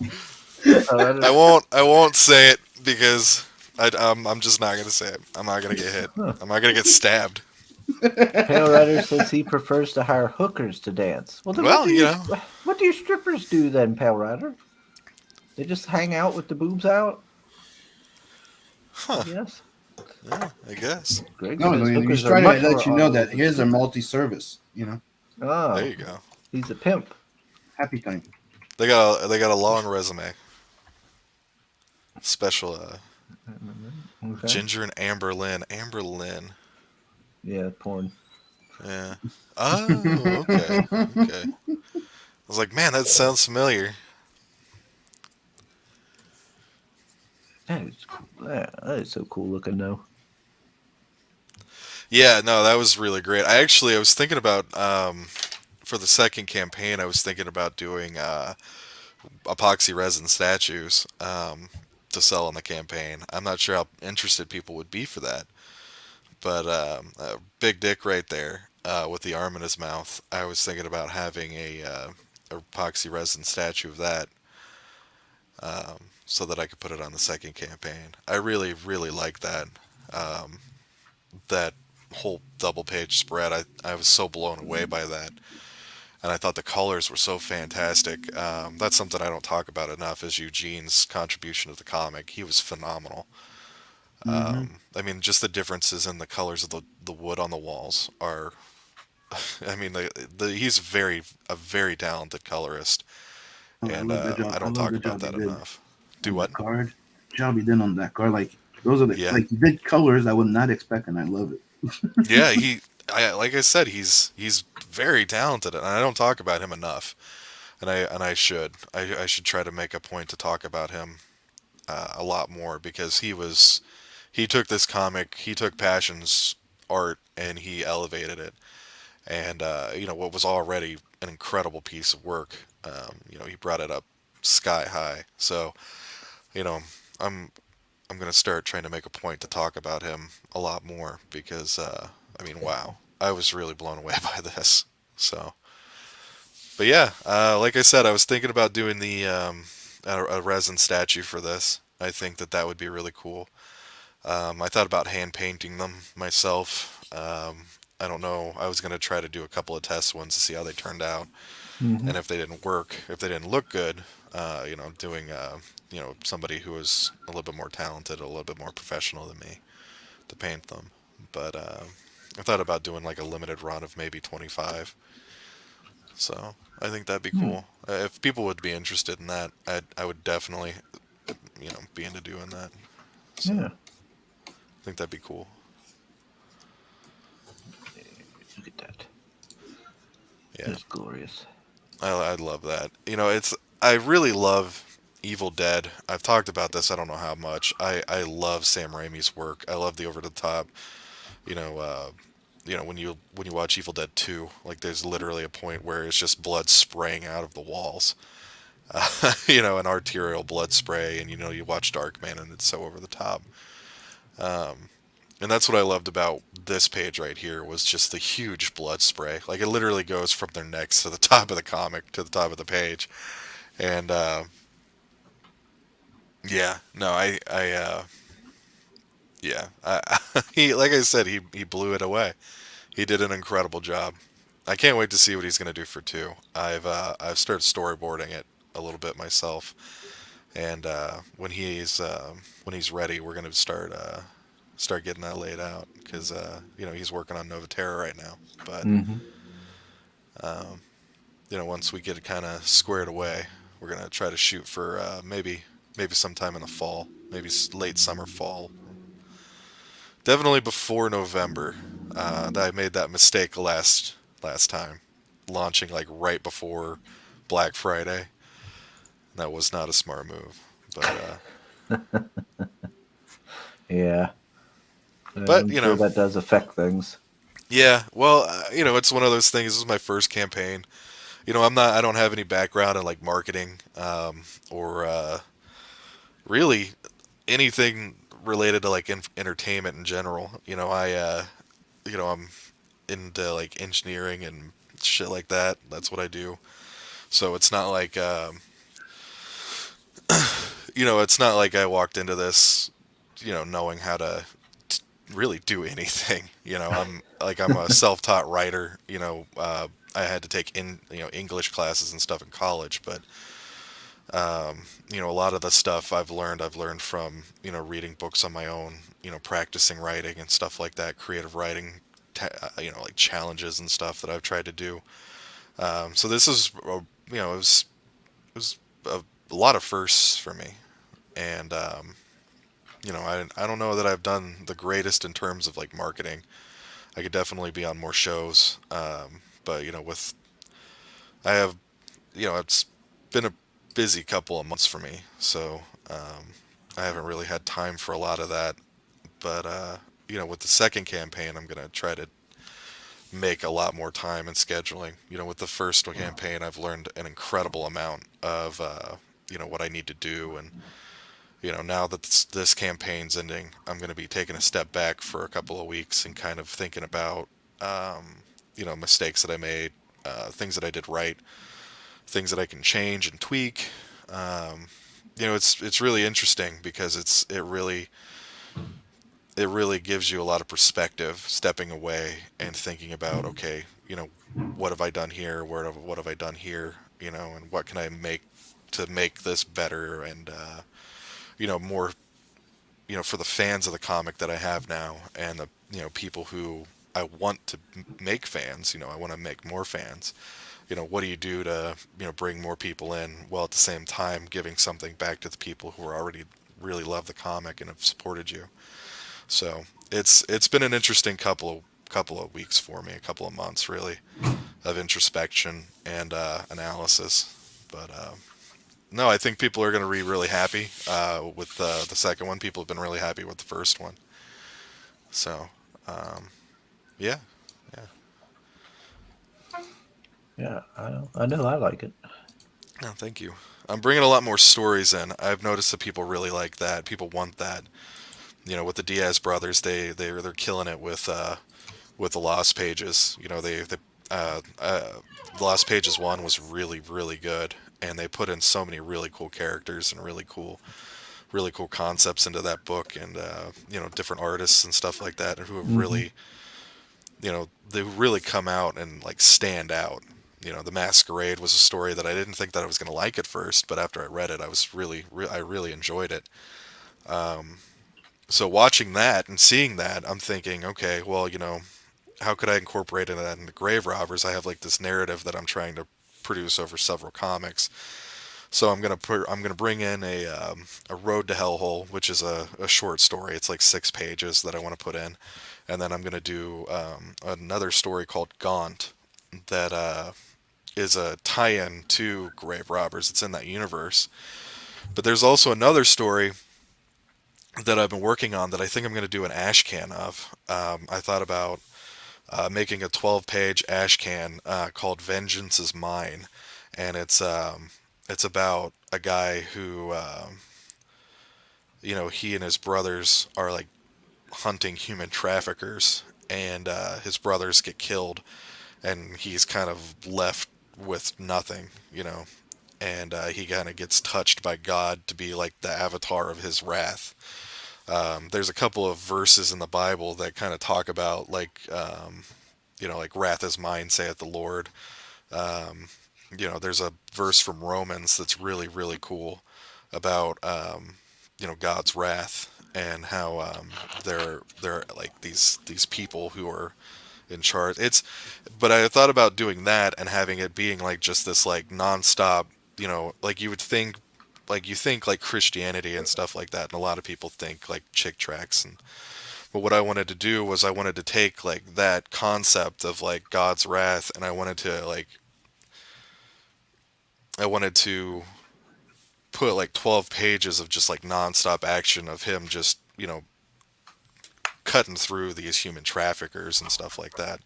Oh, I won't say it because I'm just not gonna say it. I'm not gonna get hit. I'm not gonna get stabbed. Pale Rider says he prefers to hire hookers to dance. Well, then Well, you know, what do you strippers do then, Pale Rider? They just hang out with the boobs out? huh? Yes. Yeah, I guess. Greg No, says he's hookers are trying much to let more you know that honorable here's a than multi-service. Oh, There you go. he's a pimp. Happy time. They got a long resume. Special Okay. Ginger and Amber Lynn. Amber Lynn. Yeah, porn. Yeah. Oh, okay. Okay. I was like, man, that sounds familiar. That is cool. Yeah, that is so cool looking, though. Yeah, no, that was really great. I was thinking about for the second campaign, I was thinking about doing epoxy resin statues to sell in the campaign. I'm not sure how interested people would be for that, but Big Dick right there with the arm in his mouth. I was thinking about having a epoxy resin statue of that so that I could put it on the second campaign. I really, really like that. That whole double page spread. I was so blown away by that. And I thought the colors were so fantastic. That's something I don't talk about enough is Eugene's contribution to the comic. He was phenomenal. I mean, just the differences in the colors of the wood on the walls are. I mean, he's a very talented colorist, Oh, I and love the job. I I don't love talk the about job that he did enough. Do on what? that card. Job he did on that card. Like those are the Yeah. like he did colors I would not expect, and I love it. Yeah, like I said, he's very talented, and I don't talk about him enough. And I should. I should try to make a point to talk about him a lot more because he took this comic, he took Passion's art and he elevated it. and what was already an incredible piece of work. He brought it up sky high. So you know, I'm I'm gonna start trying to make a point to talk about him a lot more because wow, I was really blown away by this. So, but yeah, like I said, I was thinking about doing a resin statue for this. I think that would be really cool. I thought about hand painting them myself. I don't know. I was gonna try to do a couple of test ones to see how they turned out, Hmm. and if they didn't work, if they didn't look good, doing somebody who was a little bit more talented, a little bit more professional than me to paint them. But I thought about doing like a limited run of maybe 25. So I think that'd be Hmm. cool. If people would be interested in that, I would definitely be into doing that. So Yeah. I think that'd be cool. Look at that. Yeah, That's glorious. I love that. I really love Evil Dead. I've talked about this. I don't know how much. I love Sam Raimi's work. I love the over the top. You know, uh, when you watch Evil Dead 2, like there's literally a point where it's just blood spraying out of the walls. An arterial blood spray, and you watch Darkman, and it's so over the top. And that's what I loved about this page right here was just the huge blood spray. Like it literally goes from their necks to the top of the comic to the top of the page. And yeah, no, yeah, he like I said, he blew it away. He did an incredible job. I can't wait to see what he's gonna do for two. I've started storyboarding it a little bit myself, and when he's ready, we're gonna start getting that laid out because he's working on Nova Terra right now. But Hmm. once we get it kind of squared away, we're gonna try to shoot for maybe sometime in the fall, maybe late summer, fall. Definitely before November. That I made that mistake last time, launching like right before Black Friday. That was not a smart move. But Yeah. but I'm sure that does affect things. yeah. Well, it's one of those things. This is my first campaign. I don't have any background in like marketing or really anything related to like entertainment in general. I'm into like engineering and shit like that. That's what I do. So it's not like I walked into this, knowing how to really do anything. I'm a self-taught writer. I had to take English classes and stuff in college, but a lot of the stuff I've learned from reading books on my own, practicing writing and stuff like that, creative writing, like challenges and stuff that I've tried to do. So this is it was a lot of firsts for me, and I don't know that I've done the greatest in terms of like marketing. I could definitely be on more shows, but with I have it's been a busy couple of months for me, so I haven't really had time for a lot of that. But with the second campaign, I'm gonna try to make a lot more time in scheduling. With the first campaign, I've learned an incredible amount of what I need to do, and now that this campaign's ending, I'm going to be taking a step back for a couple of weeks and kind of thinking about mistakes that I made, things that I did right, things that I can change and tweak. Um, it's really interesting because it really gives you a lot of perspective, stepping away and thinking about, okay, what have I done here? What have I done here? And what can I make to make this better and more for the fans of the comic that I have now and the people who I want to make fans. I want to make more fans. What do you do to bring more people in while at the same time giving something back to the people who are already really love the comic and have supported you. So it's been an interesting couple of weeks for me, a couple of months really of introspection and analysis. But no, I think people are going to be really happy with the second one. People have been really happy with the first one. So, yeah, yeah. Yeah, I know I like it. Oh, thank you. I'm bringing a lot more stories in. I've noticed that people really like that. People want that. With the Diaz brothers, they're killing it with the Lost Pages. The Lost Pages one was really really good, and they put in so many really cool characters and really cool concepts into that book, and different artists and stuff like that who have Hmm. really they really come out and like stand out. The Masquerade was a story that I didn't think that I was going to like at first, but after I read it, I really enjoyed it. So watching that and seeing that, I'm thinking, okay, well, how could I incorporate that into Grave Robbers? I have like this narrative that I'm trying to produce over several comics. So I'm gonna bring in a Road to Hellhole, which is a short story. It's like 6 pages that I want to put in, and then I'm gonna do another story called Gaunt that is a tie-in to Grave Robbers. It's in that universe. But there's also another story that I've been working on that I think I'm going to do an ash can of. I thought about making a 12-page ash can called "Vengeance Is Mine," and it's about a guy who he and his brothers are like hunting human traffickers, and his brothers get killed, and he's kind of left with nothing, and he kind of gets touched by God to be like the avatar of his wrath. There's a couple of verses in the Bible that kind of talk about like wrath is mine, saith the Lord. Um, there's a verse from Romans that's really really cool about God's wrath and how they're like these people who are in charge. But I thought about doing that and having it being like just this like nonstop, like you would think, like you think like Christianity and stuff like that, and a lot of people think like chick tracks. But what I wanted to do was I wanted to take like that concept of like God's wrath, and I wanted to put like 12 pages of just like nonstop action of him just cutting through these human traffickers and stuff like that.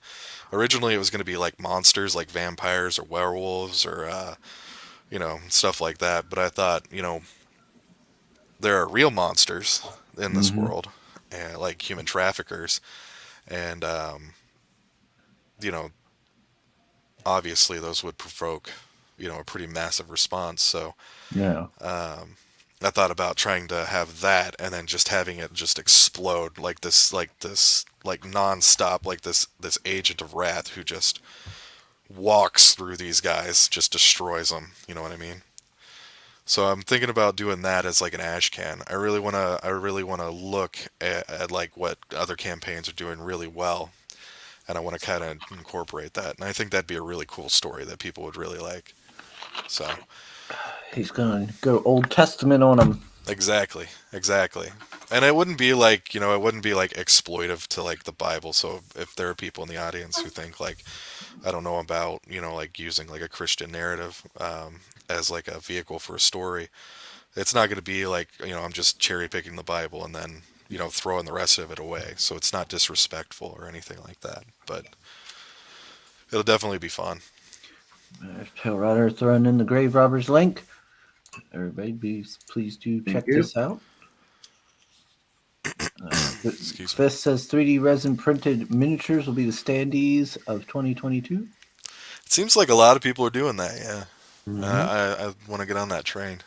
Originally, it was going to be like monsters, like vampires or werewolves or stuff like that. But I thought, there are real monsters in this Hmm. world, and like human traffickers, and you know, obviously those would provoke, a pretty massive response. So Yeah. I thought about trying to have that, and then just having it just explode like nonstop, like this agent of wrath who just walks through these guys, just destroys them. You know what I mean? So I'm thinking about doing that as like an ash can. I really wanna look at like what other campaigns are doing really well, and I want to kind of incorporate that. And I think that'd be a really cool story that people would really like. So He's gonna go Old Testament on him. exactly, exactly. And it wouldn't be like exploitive to like the Bible. So if there are people in the audience who think like I don't know about like using like a Christian narrative as like a vehicle for a story, it's not going to be like I'm just cherry picking the Bible and then throwing the rest of it away. So it's not disrespectful or anything like that. But it'll definitely be fun. Tail Rider throwing in the Grave Robbers link. Everybody, please do Thank check you. this out. Excuse me. Fist says 3D resin printed miniatures will be the standees of 2022. It seems like a lot of people are doing that. Yeah, Mm-hmm. I want to get on that train.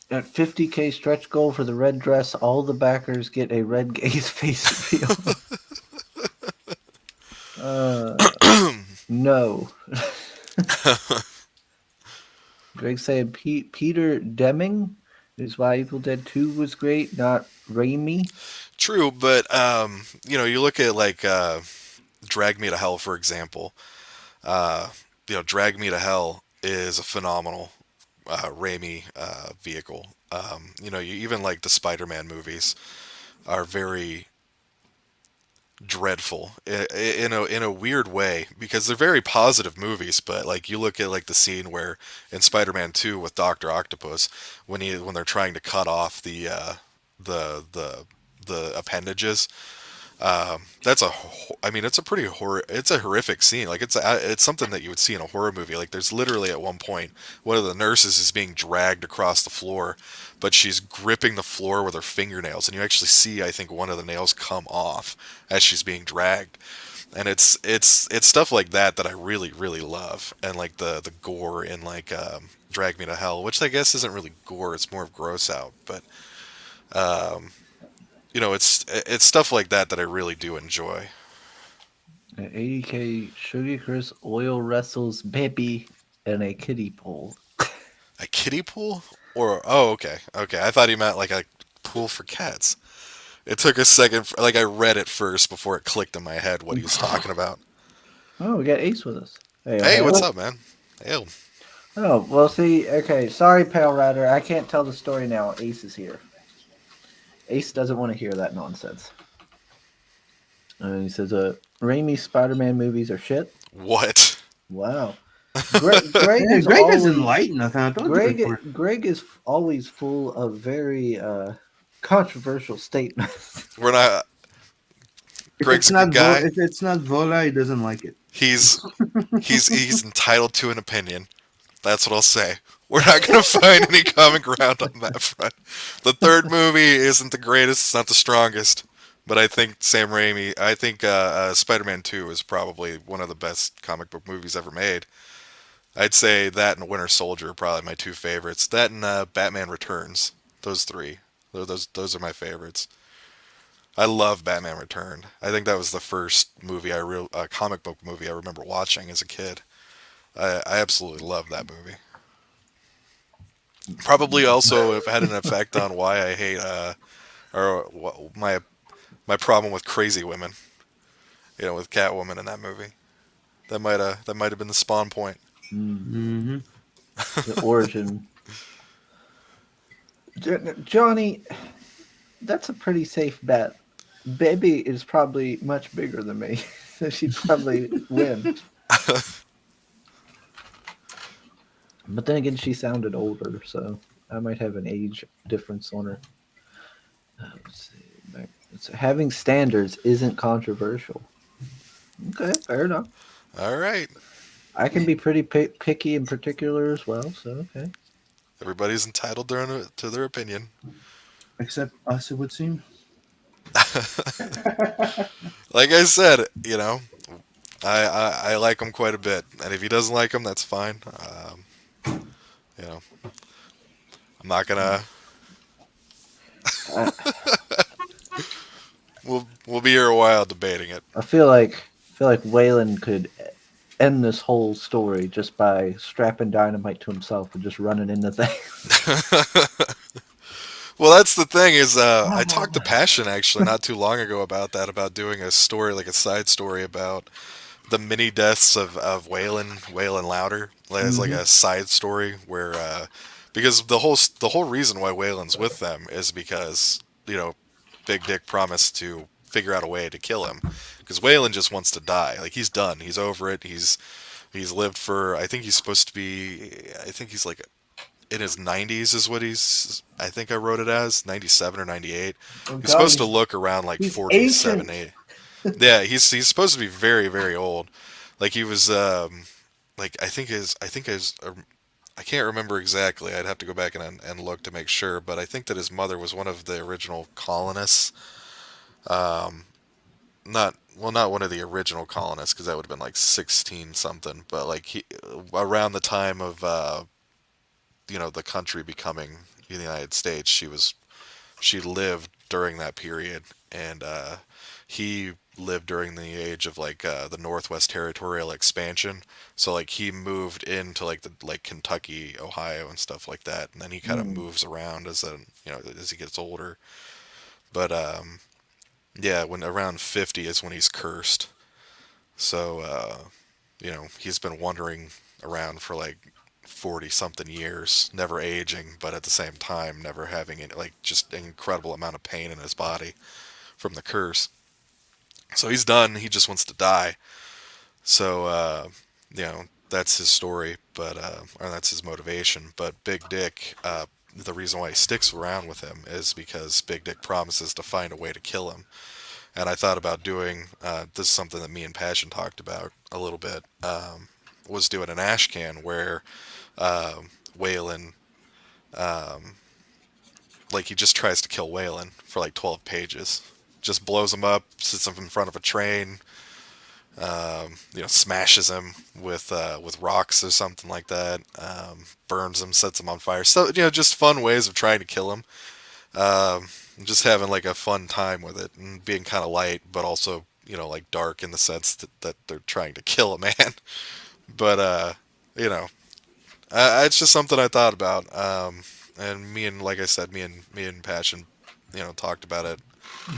At 50K stretch goal for the red dress, all the backers get a red gaze face reveal. No. Greg saying Peter Deming is why Evil Dead 2 was great, not Raimi. True, but you look at like Drag Me to Hell, for example. Uh, Drag Me to Hell is a phenomenal Raimi vehicle. You even like the Spider-Man movies are very dreadful in a weird way because they're very positive movies, but like you look at like the scene where in Spider-Man 2 with Doctor Octopus when they're trying to cut off the the appendages, I mean, it's a pretty it's a horrific scene. Like it's something that you would see in a horror movie. Like there's literally at one point one of the nurses is being dragged across the floor, but she's gripping the floor with her fingernails, and you actually see, I think, one of the nails come off as she's being dragged. And it's stuff like that that I really really love, and like the gore in like Drag Me to Hell, which I guess isn't really gore; it's more of gross out. But it's stuff like that that I really do enjoy. 80K Sugar Chris oil wrestles baby in a kiddie pool. A kiddie pool? Or oh, okay, okay. I thought he meant like a pool for cats. It took a second. Like I read it first before it clicked in my head what he was talking about. Oh, we got Ace with us. Hey, Hey, what's Hale. up, man? Hey, Oh, well, see, okay. Sorry, Pale Rider. I can't tell the story now. Ace is here. Ace doesn't want to hear that nonsense. And he says, Raimi Spider Man movies are shit. what? Wow. Greg Yeah, is Greg always, is enlightened. I thought. Greg is always full of very controversial statements. We're not. If Greg's it's a not good guy. if it's not Vola, he doesn't like it. He's he's entitled to an opinion. That's what I'll say. We're not going to find any common ground on that front. The third movie isn't the greatest. It's not the strongest. But I think I think Spider-Man 2 is probably one of the best comic book movies ever made. I'd say that and Winter Soldier are probably my two favorites. That and Batman Returns. Those three. Those are my favorites. I love Batman Returned. I think that was the first comic book movie I remember watching as a kid. I absolutely love that movie. Probably also have had an effect on why I hate my problem with crazy women. With Catwoman in that movie. That might have been the spawn point. Mm-hmm. The origin. Johnny, that's a pretty safe bet. Baby is probably much bigger than me, so she'd probably win. But then again, she sounded older, so I might have an age difference on her. Let's see. Having standards isn't controversial. Okay, fair enough. All right. I can be pretty picky and particular as well, so okay. Everybody's entitled to their opinion. Except us, it would seem. Like I said, I like him quite a bit, and if he doesn't like him, that's fine. You know, I'm not gonna. I, We'll be here a while debating it. I feel like Waylon could end this whole story just by strapping dynamite to himself and just running into things. Well, that's the thing is, I talked to Passion actually not too long ago about that, about doing a story, like a side story about the mini deaths of Waylon Louder, as like a side story where, because the whole reason why Waylon's with them is because Big Dick promised to figure out a way to kill him, because Waylon just wants to die. Like he's done, he's over it. He's lived for, I think he's supposed to be, I think he's like in his 90s is what I think I wrote it as 97 or 98. Oh, He's God, supposed to look around like he's 47, ancient. 8. Yeah, he's supposed to be very very old. Like he was like I can't remember exactly. I'd have to go back and look to make sure, but I think that his mother was one of the original colonists. Not one of the original colonists, because that would have been like 16 something, but like he around the time of the country becoming the United States, she lived during that period, and he lived during the age of like the Northwest Territorial expansion. So like he moved into like the like Kentucky, Ohio, and stuff like that, and then he kind of moves around as he gets older. But yeah, when around 50 is when he's cursed. So he's been wandering around for like 40 something years, never aging, but at the same time never having any, like just an incredible amount of pain in his body from the curse. So he's done. He just wants to die. So that's his story, but or that's his motivation. But Big Dick, the reason why he sticks around with him is because Big Dick promises to find a way to kill him. and I thought about doing this is something that me and Passion talked about a little bit. Was doing an Ashcan where Waylon, like he just tries to kill Waylon for like 12 pages, just blows him up, sits him in front of a train, smashes him with rocks or something like that, burns him, sets him on fire. So just fun ways of trying to kill him. Just having like a fun time with it and being kind of light, but also like dark in the sense that they're trying to kill a man. But you know, it's just something I thought about. And like I said, me and Passion, talked about it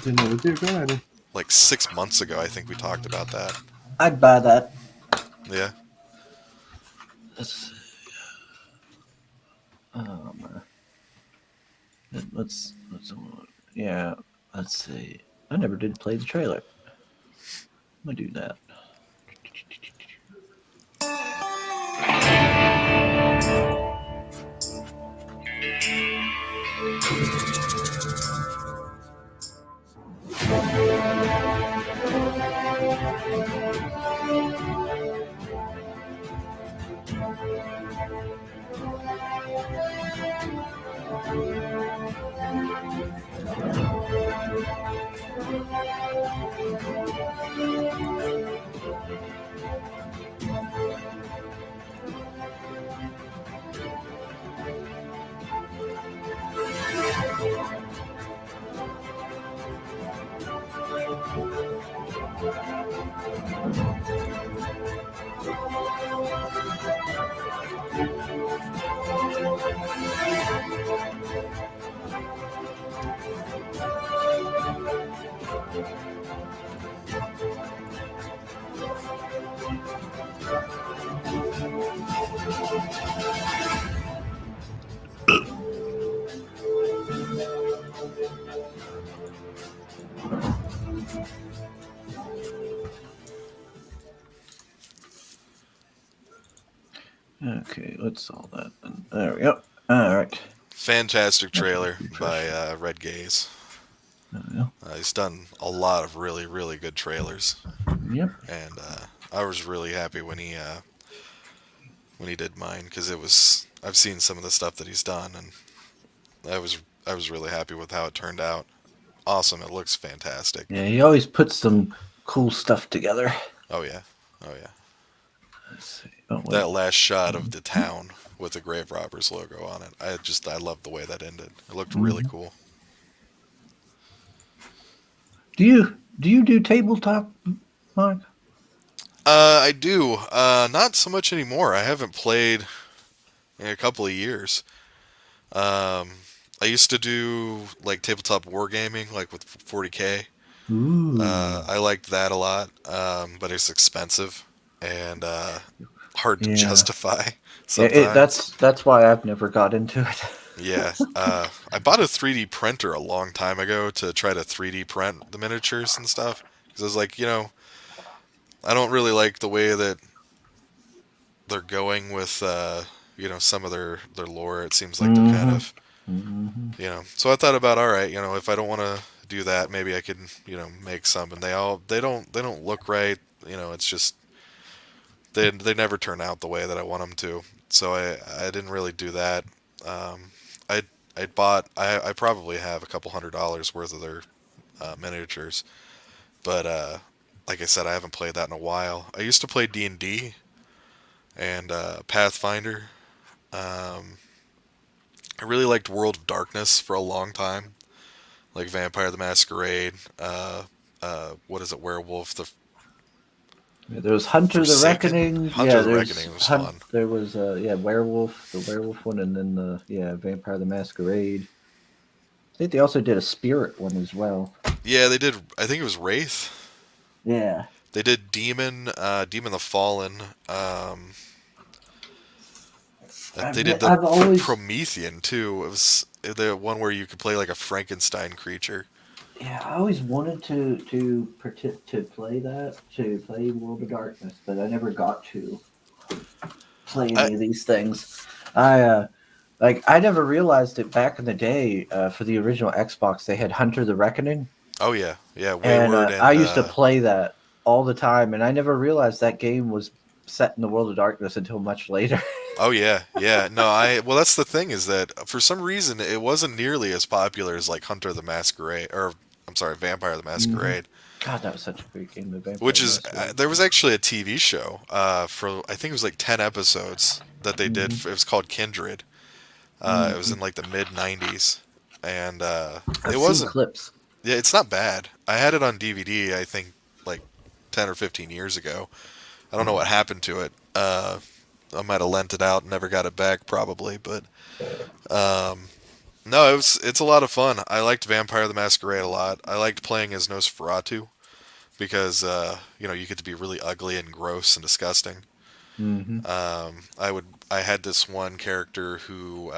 Didn't know what they were going at. like 6 months ago. I think we talked about that. I'd buy that. Yeah. Let's, um, let's yeah. Let's see. I never did play the trailer. I'm gonna do that. Okay, let's solve that. There we go. All right. Fantastic trailer by Red Gaze. There we go. He's done a lot of really, really good trailers, Yep. and I was really happy when he did mine because I've seen some of the stuff that he's done, and I was really happy with how it turned out. Awesome! It looks fantastic. Yeah, he always puts some cool stuff together. Oh yeah, oh yeah. Let's see. Oh, wait. That last shot of the town with the Grave Robbers logo on it, I love the way that ended. It looked really cool. Do you do tabletop, Mark? I do. Not so much anymore. I haven't played in a couple of years. I used to do like tabletop wargaming, like with 40K. Ooh. I liked that a lot, but it's expensive and hard to Yeah. justify. Yeah, Sometimes. that's why I've never got into it. Yeah. I bought a 3D printer a long time ago to try to 3D print the miniatures and stuff. Because I was like, I don't really like the way that they're going with, some of their lore. It seems like they're kind of, So I thought about, all right, if I don't want to do that, maybe I could, make some. And they don't look right. It's just they never turn out the way that I want them to. So I didn't really do that. I probably have a couple $100 worth of their miniatures, but like I said, I haven't played that in a while. I used to play D&D and Pathfinder. I really liked World of Darkness for a long time, like Vampire the Masquerade. What is it? Werewolf the Yeah, there was Hunter the Forsaken? Reckoning. Hunter yeah, the there's Reckoning was fun. There was Werewolf, the werewolf one, and then the Vampire the Masquerade. I think they also did a spirit one as well. Yeah, they did. I think it was Wraith. Yeah. They did Demon the Fallen. They did I've always Promethean too. It was the one where you could play like a Frankenstein creature. Yeah, I always wanted to play that, to play World of Darkness, but I never got to play any of these things. I never realized it back in the day. For the original Xbox, they had Hunter the Reckoning. Oh yeah, yeah. And Wayward I and used to play that all the time, and I never realized that game was set in the world of darkness until much later. oh yeah, yeah. No, I well that's the thing is that for some reason it wasn't nearly as popular as like Hunter the Masquerade or I'm sorry, Vampire the Mhm. Masquerade, God, that was such a great game, the Vampire which is Masquerade. there was actually a TV show for I think it was like 10 episodes that they did. Mhm. It was called Kindred. It was Mhm. in like the mid 90s and I've it seen wasn't clips. yeah, it's not bad. I had it on DVD I think like 10 or 15 years ago. I don't know what happened to it. I might have lent it out and never got it back probably, but um, no, it's a lot of fun. I liked Vampire the Masquerade a lot. I liked playing as Nosferatu because you get to be really ugly and gross and disgusting. Hmm. I had this one character who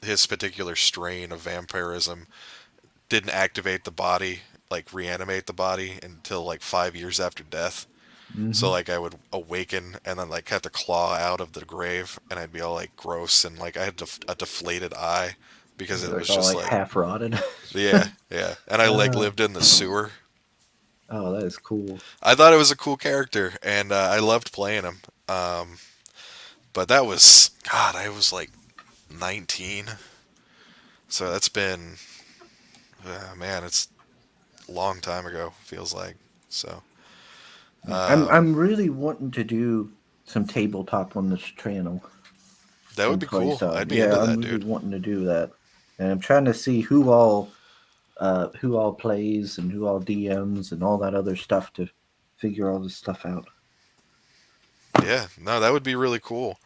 his particular strain of vampirism didn't activate the body, like reanimate the body until like 5 years after death. So Hmm. like I would awaken and then like have to claw out of the grave and I'd be all like gross and like I had a deflated eye because it Like was all just like like half rotted. yeah, yeah. And I like uh, lived in the sewer. oh, that is cool. I thought it was a cool character and I loved playing him. Um, but that was God, I was like 19. So that's been man, it's a long time ago feels like. So Yeah. I'm um, I'm really wanting to do some tabletop on this channel that would and be play cool. I'd some. be into Yeah, I'm that, really dude. wanting to do that, and I'm trying to see who all plays and who all DMs and all that other stuff to figure all this stuff out. Yeah, no, that would be really cool.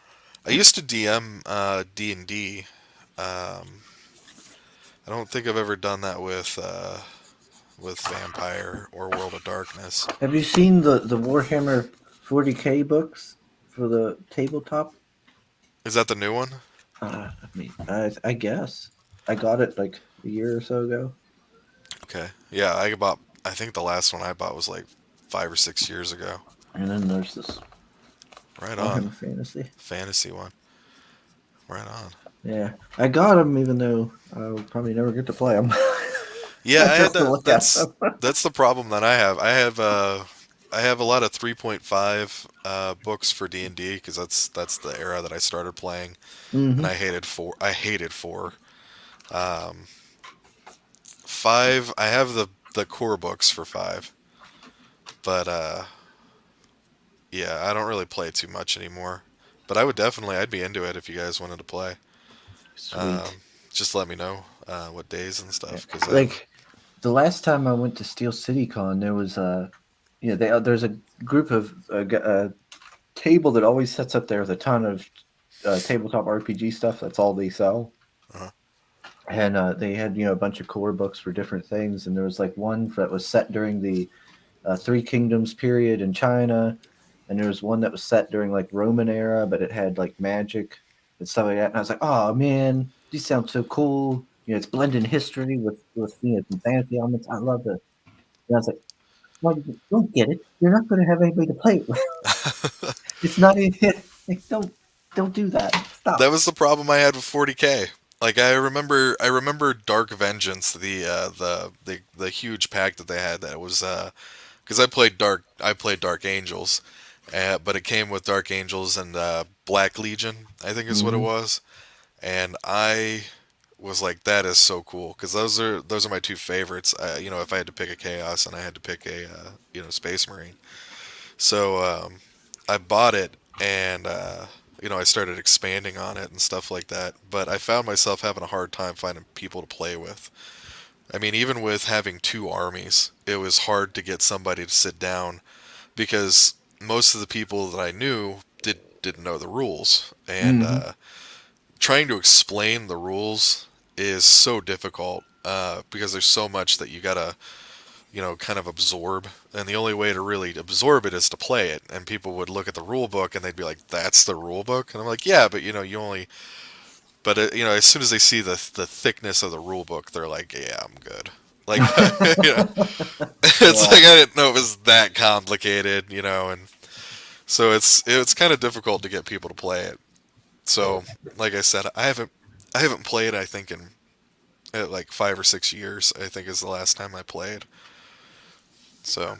I used to DM D&D. Um, I don't think I've ever done that with Vampire or World of Darkness. Have you seen the Warhammer 40K books for the tabletop? Is that the new one? I guess I got it like a year or so ago. Okay. Yeah, I think the last one I bought was like 5 or 6 years ago. And then there's this Right on. Warhammer Fantasy. Fantasy one. Right on. Yeah, I got them even though I'll probably never get to play them. Yeah, I had Just to that. look at them. That's the problem that I have. I have a lot of 3.5 books for D&D because that's the era that I started playing, and Hmm. I hated four. I hated four. Um, five. I have the core books for five, but yeah, I don't really play too much anymore. But I'd be into it if you guys wanted to play. Sweet. Just let me know what days and Yeah. stuff because I've Like the last time I went to Steel City Con, there was there's a group of a table that always sets up there with a ton of tabletop RPG stuff. That's all they sell. uh, And they had a bunch of core books for different things, and there was like one that was set during the Three Kingdoms period in China, and there was one that was set during like Roman era, but it had like magic and stuff like that. And I was like, oh man, these sound so cool. It's blending history with some fantasy elements. I love it. And I was like, well, you don't get it. You're not going to have anybody to play it with. It's not even. Like, don't do that. that Stop. was the problem I had with 40K. Like I remember Dark Vengeance, the huge pack that they had. That was because I played Dark Angels, but it came with Dark Angels and Black Legion, I think is what it Hmm. was, and I was like, that is so cool because those are my two favorites. If I had to pick a Chaos and I had to pick a Space Marine, so I bought it and I started expanding on it and stuff like that. But I found myself having a hard time finding people to play with. I mean, even with having two armies, it was hard to get somebody to sit down because most of the people that I knew didn't know the rules, and Hmm. trying to explain the rules is so difficult because there's so much that you gotta kind of absorb. And the only way to really absorb it is to play it. And people would look at the rule book and they'd be like, "That's the rule book," and I'm like, "Yeah, but you only." But as soon as they see the thickness of the rule book, they're like, "Yeah, I'm good." Like, it's Yeah. like I didn't know it was that complicated, and so it's kind of difficult to get people to play it. So, like I said, I haven't played. I think in like 5 or 6 years. I think is the last time I played. So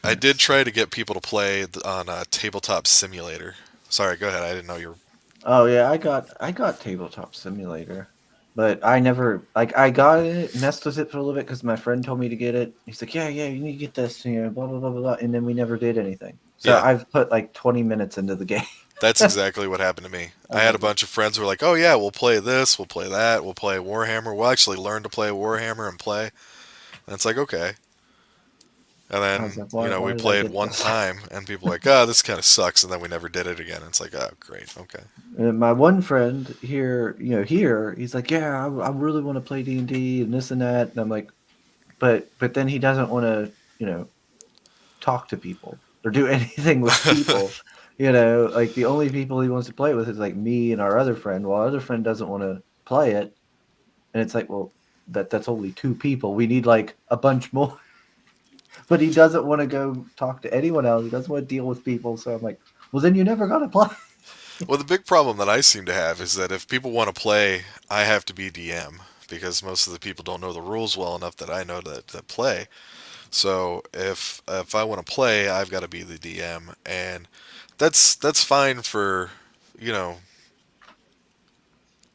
I did try to get people to play on Tabletop Simulator. Sorry, go ahead. I didn't know you were. Oh yeah, I got Tabletop Simulator, but I never like I got it, messed with it for a little bit because my friend told me to get it. He's like, yeah, you need to get this, blah blah blah blah, blah, and then we never did anything. So Yeah. I've put like 20 minutes into the game. That's exactly what happened to me. I had a bunch of friends who were like, "Oh yeah, we'll play this, we'll play that, we'll play Warhammer. We'll actually learn to play Warhammer and play." And it's like, okay. And I then was like, why we did I played get one this? time, and people were like, "Oh, this kind of sucks," and then we never did it again. And it's like, oh, great, okay. And my one friend here, he's like, yeah, I really want to play D&D and this and that, and I'm like, but then he doesn't want to, talk to people or do anything with people. Like the only people he wants to play with is like me and our other friend. While our other friend doesn't want to play it, and it's like, well, that's only two people. We need like a bunch more. But he doesn't want to go talk to anyone else. He doesn't want to deal with people. So I'm like, well, then you're never gonna play. Well, the big problem that I seem to have is that if people want to play, I have to be DM because most of the people don't know the rules well enough that I know that play. So if I want to play, I've got to be the DM, and that's fine for you know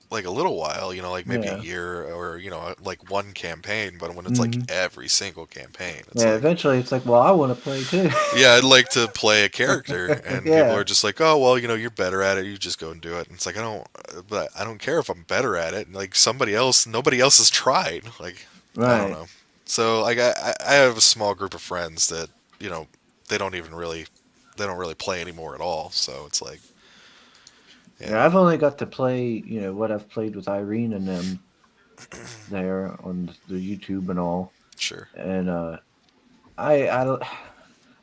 like a little while, like maybe a Yeah. year or like one campaign. But when it's like Hmm. every single campaign, it's Yeah. like, Eventually, it's like, well, I want to play too. yeah, I'd like to play a character, and people Yeah. are just like, oh well, you're better at it, you just go and do it. And it's like but I don't care if I'm better at it. Like nobody else has tried. Like I don't Right. know. So like I have a small group of friends that you know they don't even really they don't really play anymore at all. So it's like, yeah, Yeah. I've only got to play, what I've played with Irene and them there on the YouTube and all, sure. and I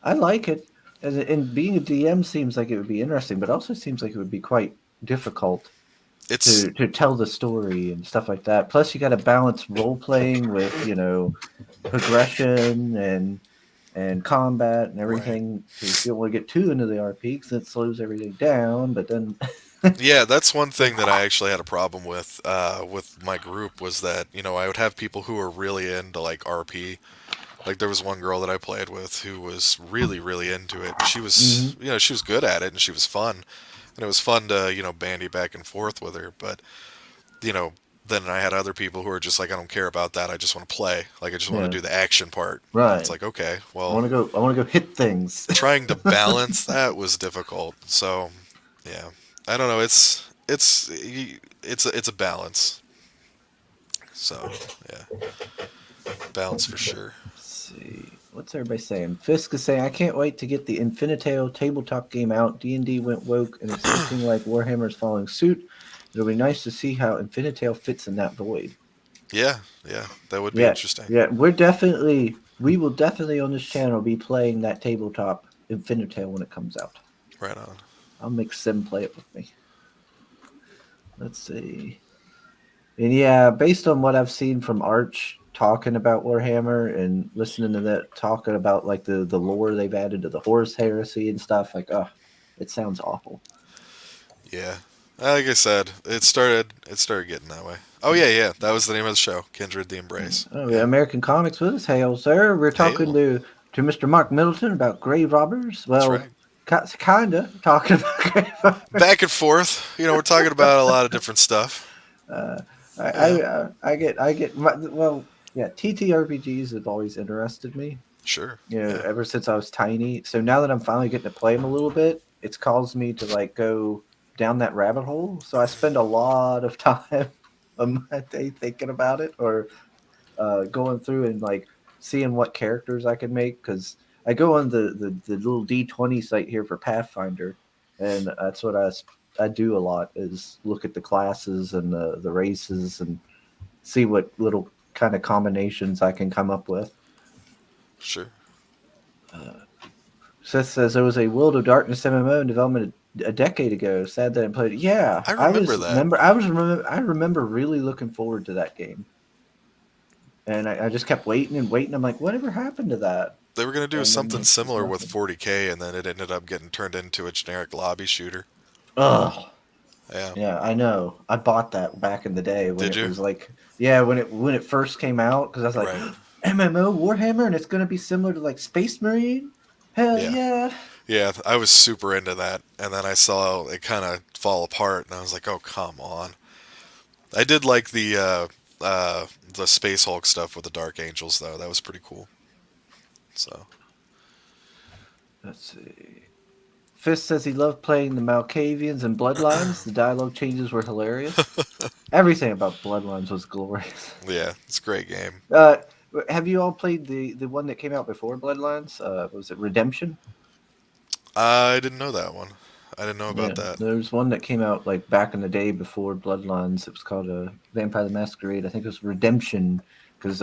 I like it. And being a DM seems like it would be interesting, but also seems like it would be quite difficult It's to tell the story and stuff like that. Plus, you got to balance role playing with progression and combat and right. everything. Because you don't want to get too into the RP because it slows everything down. But then, Yeah, that's one thing that I actually had a problem with my group was that I would have people who were really into like RP. Like there was one girl that I played with who was really really into it. She was hmm she was good at it and she was fun, and it was fun to bandy back and forth with her. But you know then I had other people who were just like, I don't care about that. I just want to play. Like I just want to yeah, do the action part. And it's right. like, okay, I well, want to go. I want to go hit things. trying to balance that was difficult. So yeah, I don't know. It's a balance. So yeah, balance for sure. Let's see. What's everybody saying? Fisk is saying, I can't wait to get the Infinitale tabletop game out. D&D went woke, and it's looking like Warhammer is following suit. It'll be nice to see how Infinitale fits in that void. Yeah, yeah, that would be Yeah, interesting. yeah. We will definitely on this channel be playing that tabletop Infinitale when it comes out. Right on. I'll make Sim play it with me. Let's see. And yeah, based on what I've seen from Arch talking about Warhammer and listening to that talking about like the lore they've added to the Horus Heresy and stuff, like it sounds awful. Yeah, like I said, it started getting that way. Oh yeah, yeah, that was the name of the show, Kindred the Embrace. Oh yeah, Yeah, American Comics with us. Hail, sir. We're talking hail. to Mr. Mark Middleton about grave robbers. That's Well, right. kinda talking about grave robbers. Back and forth. We're talking about a lot of different stuff. Uh, Yeah, I get well, yeah. TTRPGs have always interested me. sure. Yeah, Ever since I was tiny. So now that I'm finally getting to play them a little bit, it's caused me to like go down that rabbit hole. So I spend a lot of time on my day thinking about it, or going through and like seeing what characters I can make. Because I go on the little D20 site here for Pathfinder, and that's what I do a lot is look at the classes and the races and see what little kind of combinations I can come up with. sure. Seth says there was a World of Darkness MMO in development a decade ago. Sad that I played it. Yeah, I remember that. I remember really looking forward to that game, and I just kept waiting and waiting. I'm like, whatever happened to that? They were gonna do And then something there's similar with nothing. 40K, and then it ended up getting turned into a generic lobby shooter. Ugh. Yeah. Yeah, I know. I bought that back in the day when Did it you? was like, yeah, when it first came out because I was like, Right. MMO Warhammer, and it's going to be similar to like Space Marine. Hell Yeah. yeah! Yeah, I was super into that, and then I saw it kind of fall apart, and I was like, "Oh, come on!" I did like the Space Hulk stuff with the Dark Angels, though. That was pretty cool. So Let's see. Fist says he loved playing the Malkavians and Bloodlines. The dialogue changes were hilarious. Everything about Bloodlines was glorious. yeah, it's a great game. Uh, have you all played the one that came out before Bloodlines? Was it Redemption? I didn't know that one. I didn't know Yeah, about that. there's one that came out like back in the day before Bloodlines. It was called Vampire the Masquerade. I think it was Redemption because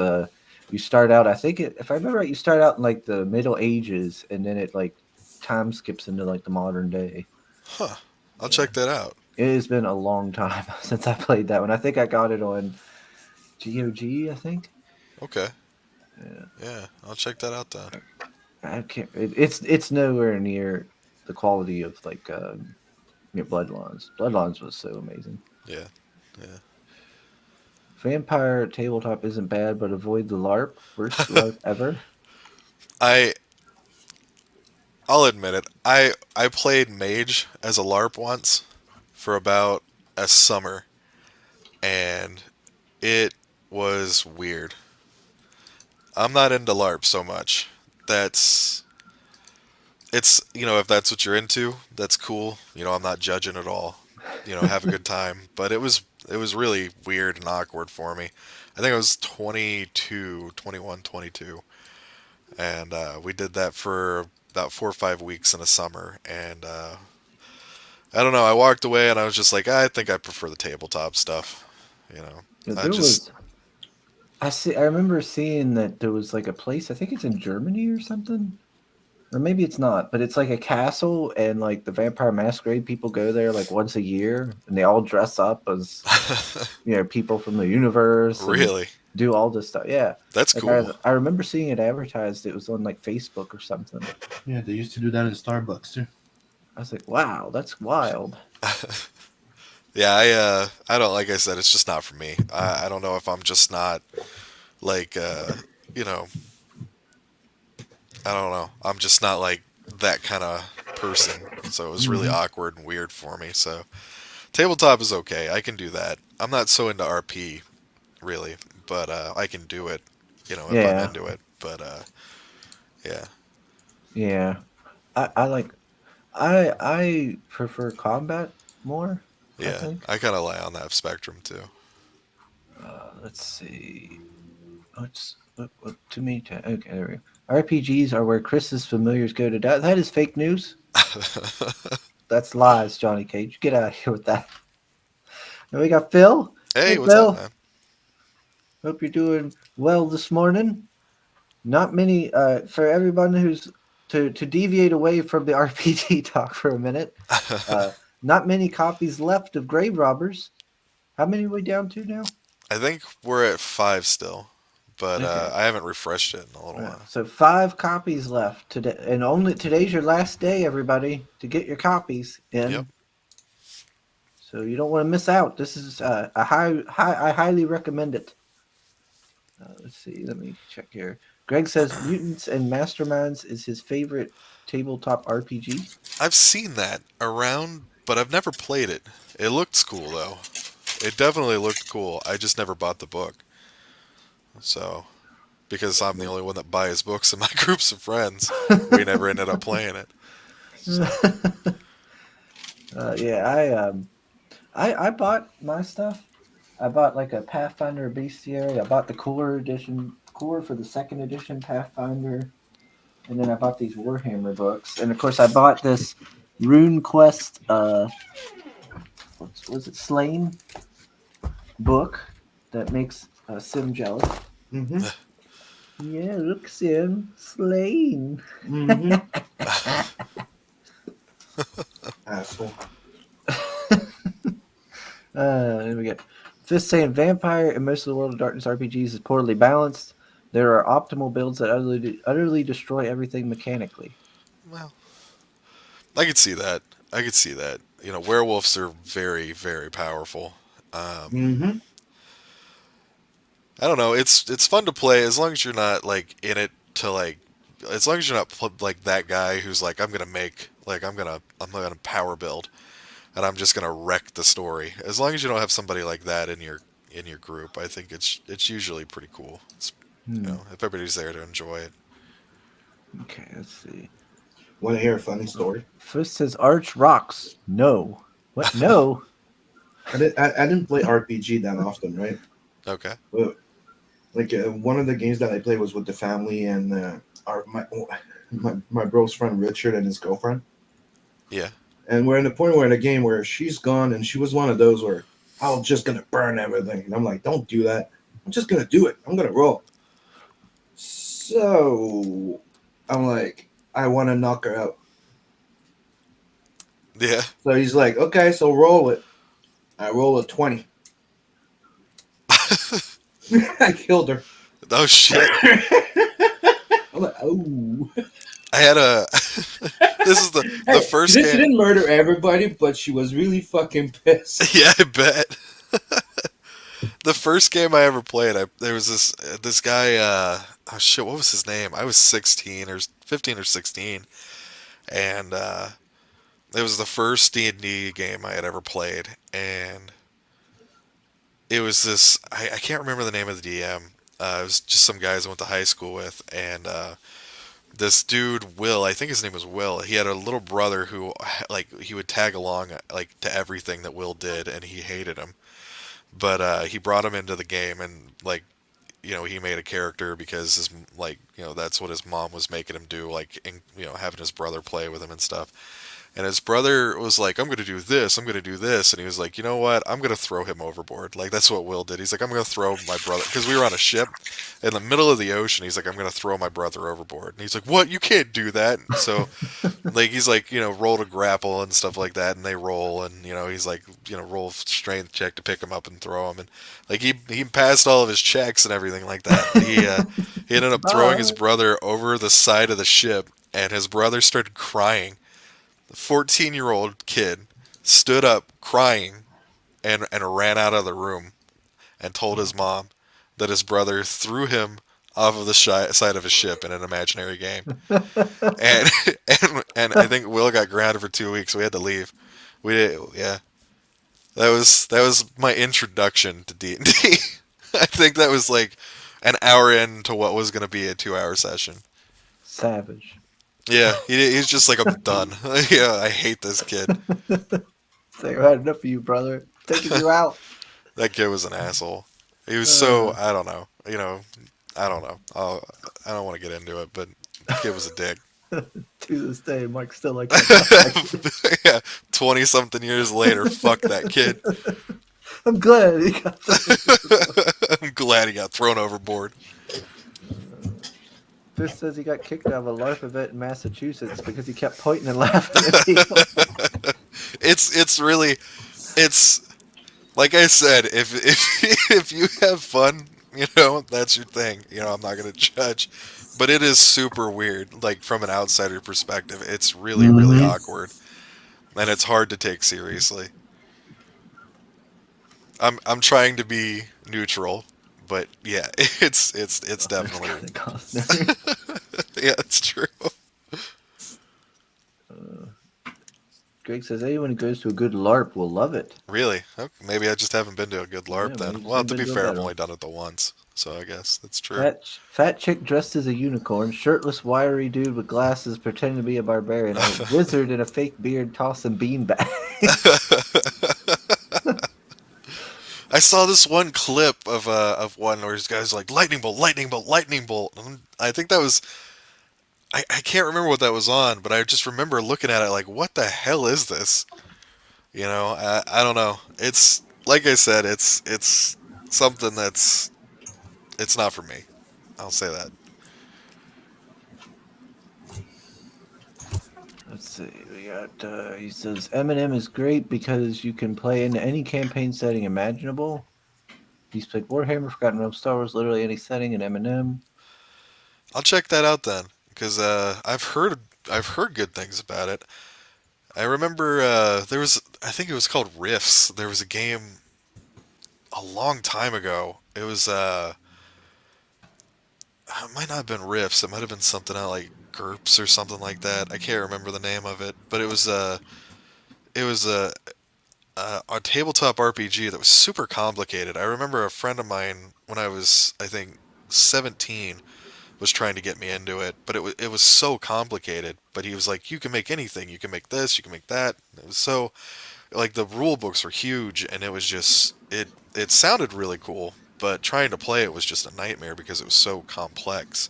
you start out. I think if I remember right, you start out in like the Middle Ages and then it like time skips into like the modern day. Huh? I'll Yeah. check that out. It has been a long time since I played that one. I think I got it on GOG. I think. Okay. Yeah, Yeah, I'll check that out then. I can't. It's nowhere near the quality of like Bloodlines. Bloodlines was so amazing. Yeah, yeah. Vampire tabletop isn't bad, but avoid the LARP. Worst LARP ever. I I'll admit it. I played Mage as a LARP once for about a summer, and it was weird. I'm not into LARP so much. That's it's if that's what you're into, that's cool. I'm not judging at all. Have a good time. But it was really weird and awkward for me. I think I was 22, 21, 22, and we did that for about 4 or 5 weeks in the summer. And I don't know. I walked away and I was just like, I think I prefer the tabletop stuff. You know, Yeah, I there just was. I see. I remember seeing that there was like a place. I think it's in Germany or something, or maybe it's not. But it's like a castle, and like the Vampire Masquerade people go there like once a year, and they all dress up as people from the universe and really. do all this stuff. Yeah, That's like cool. I remember seeing it advertised. It was on like Facebook or something. Yeah, they used to do that in Starbucks too. I was like, wow, that's wild. Yeah, I don't like I said, it's just not for me. I don't know if I'm just not like you know, I don't know. I'm just not like that kind of person. So it was really Mhm. awkward and weird for me. So tabletop is okay. I can do that. I'm not so into RP really, but I can do it, if I'm Yeah, into it. But yeah. yeah. I like. I prefer combat more. I Yeah. think. I kind of lie on that spectrum too. Let's see. What to me? Okay, there we go. RPGs are where Chris's familiars go to die. That is fake news. That's lies, Johnny Cage. Get out of here with that. And we got Phil. Hey, Hey, what's up, Phil. man? Hope you're doing well this morning. Not many. For everyone who's to deviate away from the RPG talk for a minute. Not many copies left of Grave Robbers. How many are we down to now? I think we're at 5 still, but Okay. I haven't refreshed it in a little while. So 5 copies left today, and only today's your last day, everybody, to get your copies Yep. in. So you don't want to miss out. This is I highly recommend it. Let's see. Let me check here. Greg says Mutants and Masterminds is his favorite tabletop RPG. I've seen that around, but I've never played it. It looks cool though. It definitely looked cool. I just never bought the book. So, because I'm the only one that buys books in my groups of friends, we never ended up playing it. So, Yeah, I bought my stuff. I bought like a Pathfinder Bestiary. I bought the core for the second edition Pathfinder, and then I bought these Warhammer books, and of course I bought this Rune Quest. Was it Slain book that makes Sim jealous? Mm-hmm. Yeah, look, Sim, Slain. Mm-hmm. Asshole. Then we get Fist saying Vampire and most of the World of Darkness RPGs is poorly balanced. There are optimal builds that utterly destroy everything mechanically. well, I could see that. I could see that. Werewolves are very, very powerful. Mm-hmm. I don't know. It's fun to play as long as you're not like in it to like, as long as you're not like that guy who's like, I'm gonna power build and I'm just gonna wreck the story. As long as you don't have somebody like that in your group, I think it's usually pretty cool. It's, you Hmm. know, if everybody's there to enjoy it. Okay, let's see. Want to hear a funny story? First says Arch rocks. No. What? No. I didn't play RPG that often, right? Okay. But like one of the games that I played was with the family and my bro's friend Richard and his girlfriend. Yeah. And we're in the point where in a game where she's gone and she was one of those where I was just gonna burn everything. And I'm like, don't do that. I'm just gonna do it. I'm gonna roll. So I'm like, I want to knock her out. Yeah. So he's like, okay, so roll it. I roll a 20. I killed her. Oh shit. I'm like, oh. I had a. This is the Hey, first she game. didn't murder everybody, but she was really fucking pissed. Yeah, I bet. The first game I ever played, there was this guy. Oh shit, what was his name? I was 16 or 15 or 16, and it was the first D&D game I had ever played, and it was this. I can't remember the name of the DM. It was just some guys I went to high school with, and this dude Will, I think his name was Will. He had a little brother who like he would tag along like to everything that Will did, and he hated him. But he brought him into the game, and like he made a character because his like that's what his mom was making him do, like having his brother play with him and stuff. And his brother was like, I'm going to do this, I'm going to do this. And he was like, you know what? I'm going to throw him overboard. Like, that's what Will did. He's like, I'm going to throw my brother. Because we were on a ship in the middle of the ocean. He's like, I'm going to throw my brother overboard. And he's like, what? You can't do that. So, like, he's like, roll to grapple and stuff like that. And they roll. And, he's like, roll strength check to pick him up and throw him. And, like, he passed all of his checks and everything like that. He ended up throwing his brother over the side of the ship. And his brother started crying. The 14-year-old kid stood up crying and ran out of the room and told his mom that his brother threw him off of the side of a ship in an imaginary game. And, and I think Will got grounded for 2 weeks. So we had to leave. Yeah. That was my introduction to D&D. I think that was like an hour into what was going to be a 2-hour session. Savage. Yeah, he's just like, I'm done. Yeah, I hate this kid. Say, I had enough of you, brother. Taking you out. That kid was an asshole. He was so, I don't know. I don't know. I don't want to get into it, but the kid was a dick. To this day, Mike's still like that. Yeah, 20-something years later, fuck that kid. I'm glad he got I'm glad he got thrown overboard. Fish says he got kicked out of a LARP event in Massachusetts because he kept pointing and laughing at people. It's really, like I said, if you have fun, that's your thing. I'm not gonna judge, but it is super weird. Like from an outsider perspective, it's really really awkward, and it's hard to take seriously. I'm trying to be neutral, but yeah, it's definitely yeah, it's true. Greg says anyone who goes to a good LARP will love it. Really? Okay, maybe I just haven't been to a good LARP Yeah, then. maybe Well, just to be haven't been to a fair, I've better only done it the once, so I guess that's true. Fat chick dressed as a unicorn, shirtless, wiry dude with glasses pretending to be a barbarian, a wizard in a fake beard tossing beanbags. I saw this one clip of one where this guy's like lightning bolt, lightning bolt, lightning bolt. And I think that was I can't remember what that was on, but I just remember looking at it like, what the hell is this? I don't know. It's like I said, it's something it's not for me. I'll say that. Let's see. We got. He says Eminem is great because you can play in any campaign setting imaginable. He's played Warhammer, Forgotten Realms, Star Wars, literally any setting in Eminem. I'll check that out then, because I've heard good things about it. I remember there was, I think it was called Rifts. There was a game a long time ago. It was it might not have been Riffs. It might have been something else like GURPS or something like that. I can't remember the name of it, but it was a tabletop RPG that was super complicated. I remember a friend of mine when I was, I think, 17 was trying to get me into it, but it was so complicated. But he was like, "You can make anything. You can make this. You can make that." It was so like the rule books were huge, and it was just it sounded really cool, but trying to play it was just a nightmare because it was so complex.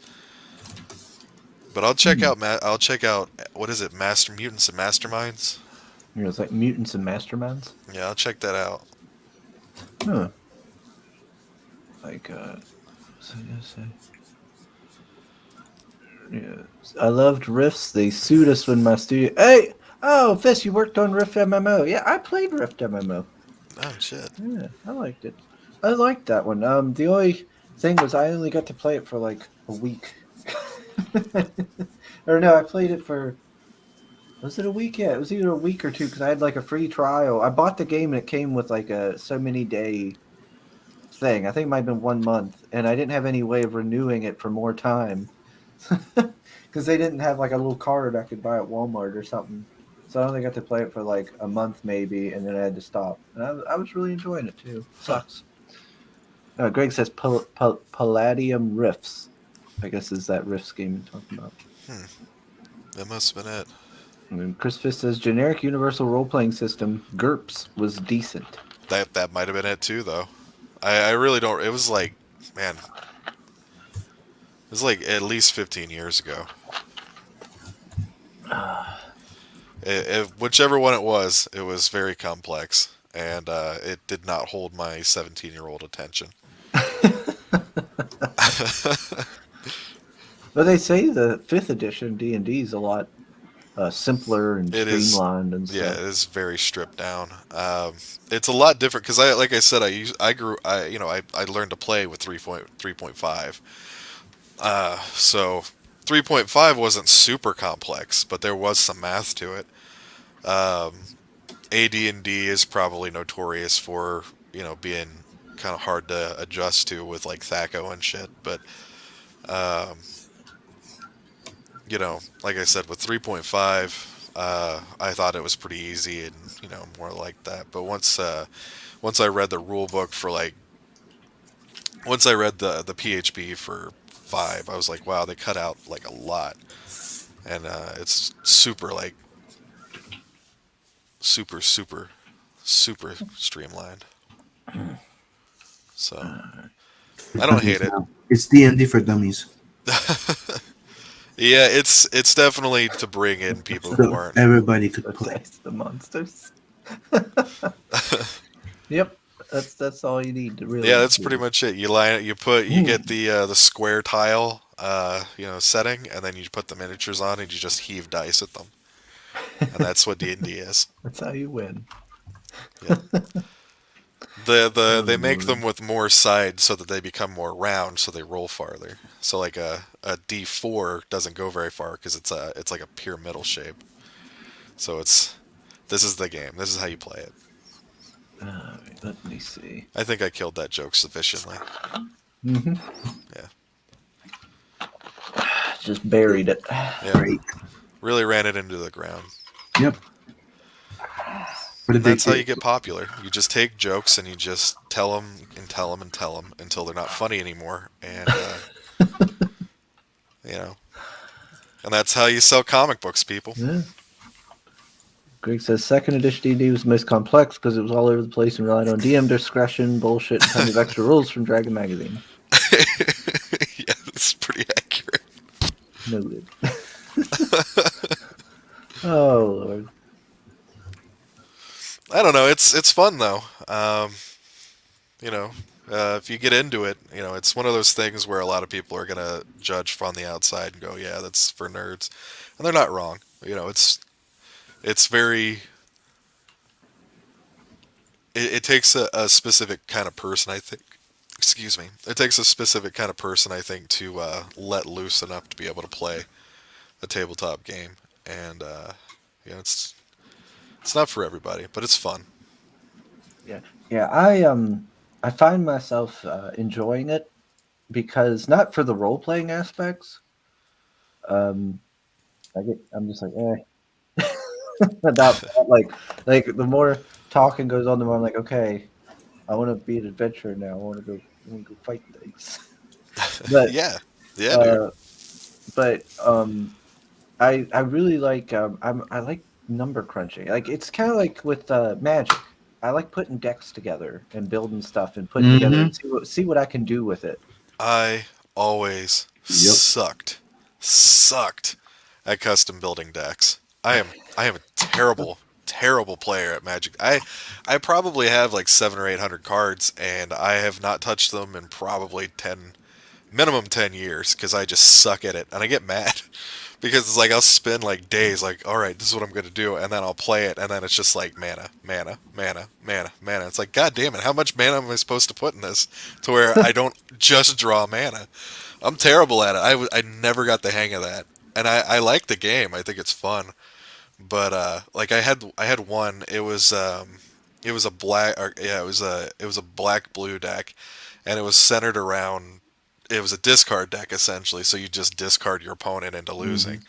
But I'll check out what is it, Master Mutants and Masterminds? You know, it's like Mutants and Masterminds. Yeah, I'll check that out. Huh. Like, so yes, yeah. I loved Rifts. They sued us when my studio. Hey, oh, Fist, you worked on Rift MMO. Yeah, I played Rift MMO. Oh shit. Yeah, I liked it. I liked that one. The only thing was I only got to play it for like a week. Or no, I played it for. Was it a week? Yeah, it was either a week or two because I had like a free trial. I bought the game and it came with like a so many day thing. I think it might have been 1 month, and I didn't have any way of renewing it for more time because they didn't have like a little card I could buy at Walmart or something. So I only got to play it for like a month maybe, and then I had to stop. And I was really enjoying it too. Sucks. Greg says Palladium Rifts. I guess is that Rifts game you're talking about. That must have been it. And Chris Fist says generic universal role playing system GURPS was decent. That might have been it too, though. I really don't. It was like, man, it was like at least 15 years ago. Whichever one it was very complex, and it did not hold my 17-year-old attention. But they say the 5th edition D&D is a lot simpler and It is, streamlined and yeah, stuff. it is very stripped down. It's a lot different because like I said, I learned to play with 3.5. So 3.5 wasn't super complex, but there was some math to it. AD&D is probably notorious for being kind of hard to adjust to with like THACO and shit, but like I said, with 3.5, I thought it was pretty easy and more like that. But once I read the rule book for once I read the PHB for 5, I was like, wow, they cut out like a lot, and it's super like super streamlined. So I don't hate it. It's D&D for dummies. Yeah, it's definitely to bring in people who So aren't. everybody could play. That's the monsters. Yep, that's all you need to really. Yeah, that's pretty much it. You get the square tile setting, and then you put the miniatures on, and you just heave dice at them, and that's what D&D is. That's how you win. Yeah. They make them with more sides so that they become more round, so they roll farther. So like a D4 doesn't go very far because it's like a pyramidal shape. So this is the game. This is how you play it. Let me see. I think I killed that joke sufficiently. Mm-hmm. Yeah. Just buried it. Yeah. Great. Really ran it into the ground. Yep. That's how you get popular. You just take jokes and you just tell them and tell them and tell them until they're not funny anymore, and and that's how you sell comic books, people. Yeah. Greg says second edition D&D was the most complex because it was all over the place and relied on DM discretion, bullshit, and tons of extra rules from Dragon Magazine. Yeah, that's pretty accurate. Noted. Oh Lord. I don't know. It's fun though. If you get into it, it's one of those things where a lot of people are gonna judge from the outside and go, "Yeah, that's for nerds," and they're not wrong. It's very. It takes a specific kind of person, I think. Excuse me. It takes a specific kind of person, I think, to let loose enough to be able to play a tabletop game, and it's not for everybody, but it's fun. Yeah. I find myself enjoying it because not for the role playing aspects. I'm just like about that. Like the more talking goes on, the more I'm like, okay, I want to be an adventurer now. I want to go fight things. But Yeah, yeah, dude. uh, I really like I like number crunching. Like it's kind of like with Magic. I like putting decks together and building stuff and putting together and see what I can do with it. I always Yep. sucked at custom building decks. I am a terrible player at Magic. I probably have like 700 or 800 cards, and I have not touched them in probably minimum 10 years because I just suck at it, and I get mad because it's like I'll spend like days like, all right, this is what I'm gonna do, and then I'll play it, and then it's just like mana, mana, mana, mana, mana. It's like, god damn it, how much mana am I supposed to put in this to where I don't just draw mana? I'm terrible at it. I never got the hang of that, and I like the game. I think it's fun, but like I had one. It was a black, or, yeah, it was a black blue deck, and it was centered around. It was a discard deck essentially, so you just discard your opponent into losing.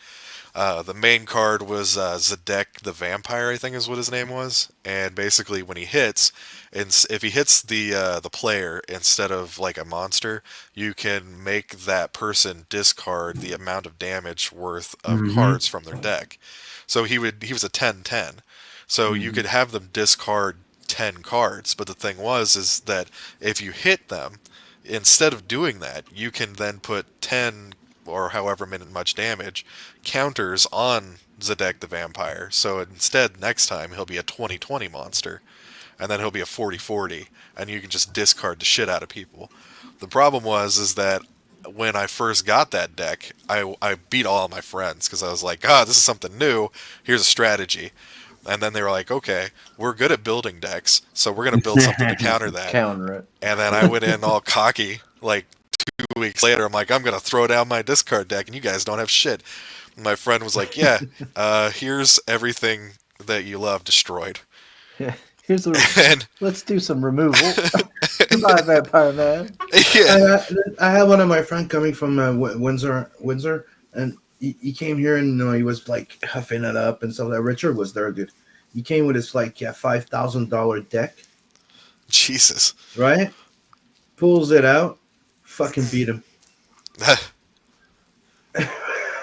The main card was Zedek the Vampire, I think is what his name was, and basically when he hits, if he hits the player instead of like a monster, you can make that person discard the amount of damage worth of cards from their deck. So he was a 10-10. So you could have them discard 10 cards, but the thing is that if you hit them, instead of doing that, you can then put 10 or however much damage counters on Zedek the Vampire. So instead, next time, he'll be a 20-20 monster, and then he'll be a 40-40, and you can just discard the shit out of people. The problem is that when I first got that deck, I beat all my friends because I was like, this is something new. Here's a strategy. And then they were like, okay, we're good at building decks, so we're going to build something to counter that. Counter it. And then I went in all cocky, like 2 weeks later, I'm like, I'm going to throw down my discard deck, and you guys don't have shit. And my friend was like, yeah, here's everything that you love destroyed. Yeah. Here's And let's do some removal. Goodbye, Vampire Man. yeah, I had one of my friends coming from Windsor, and he came here and he was like huffing it up and stuff. Like Richard was there, dude. He came with his like $5,000 deck, Jesus. right? Pulls it out, fucking beat him.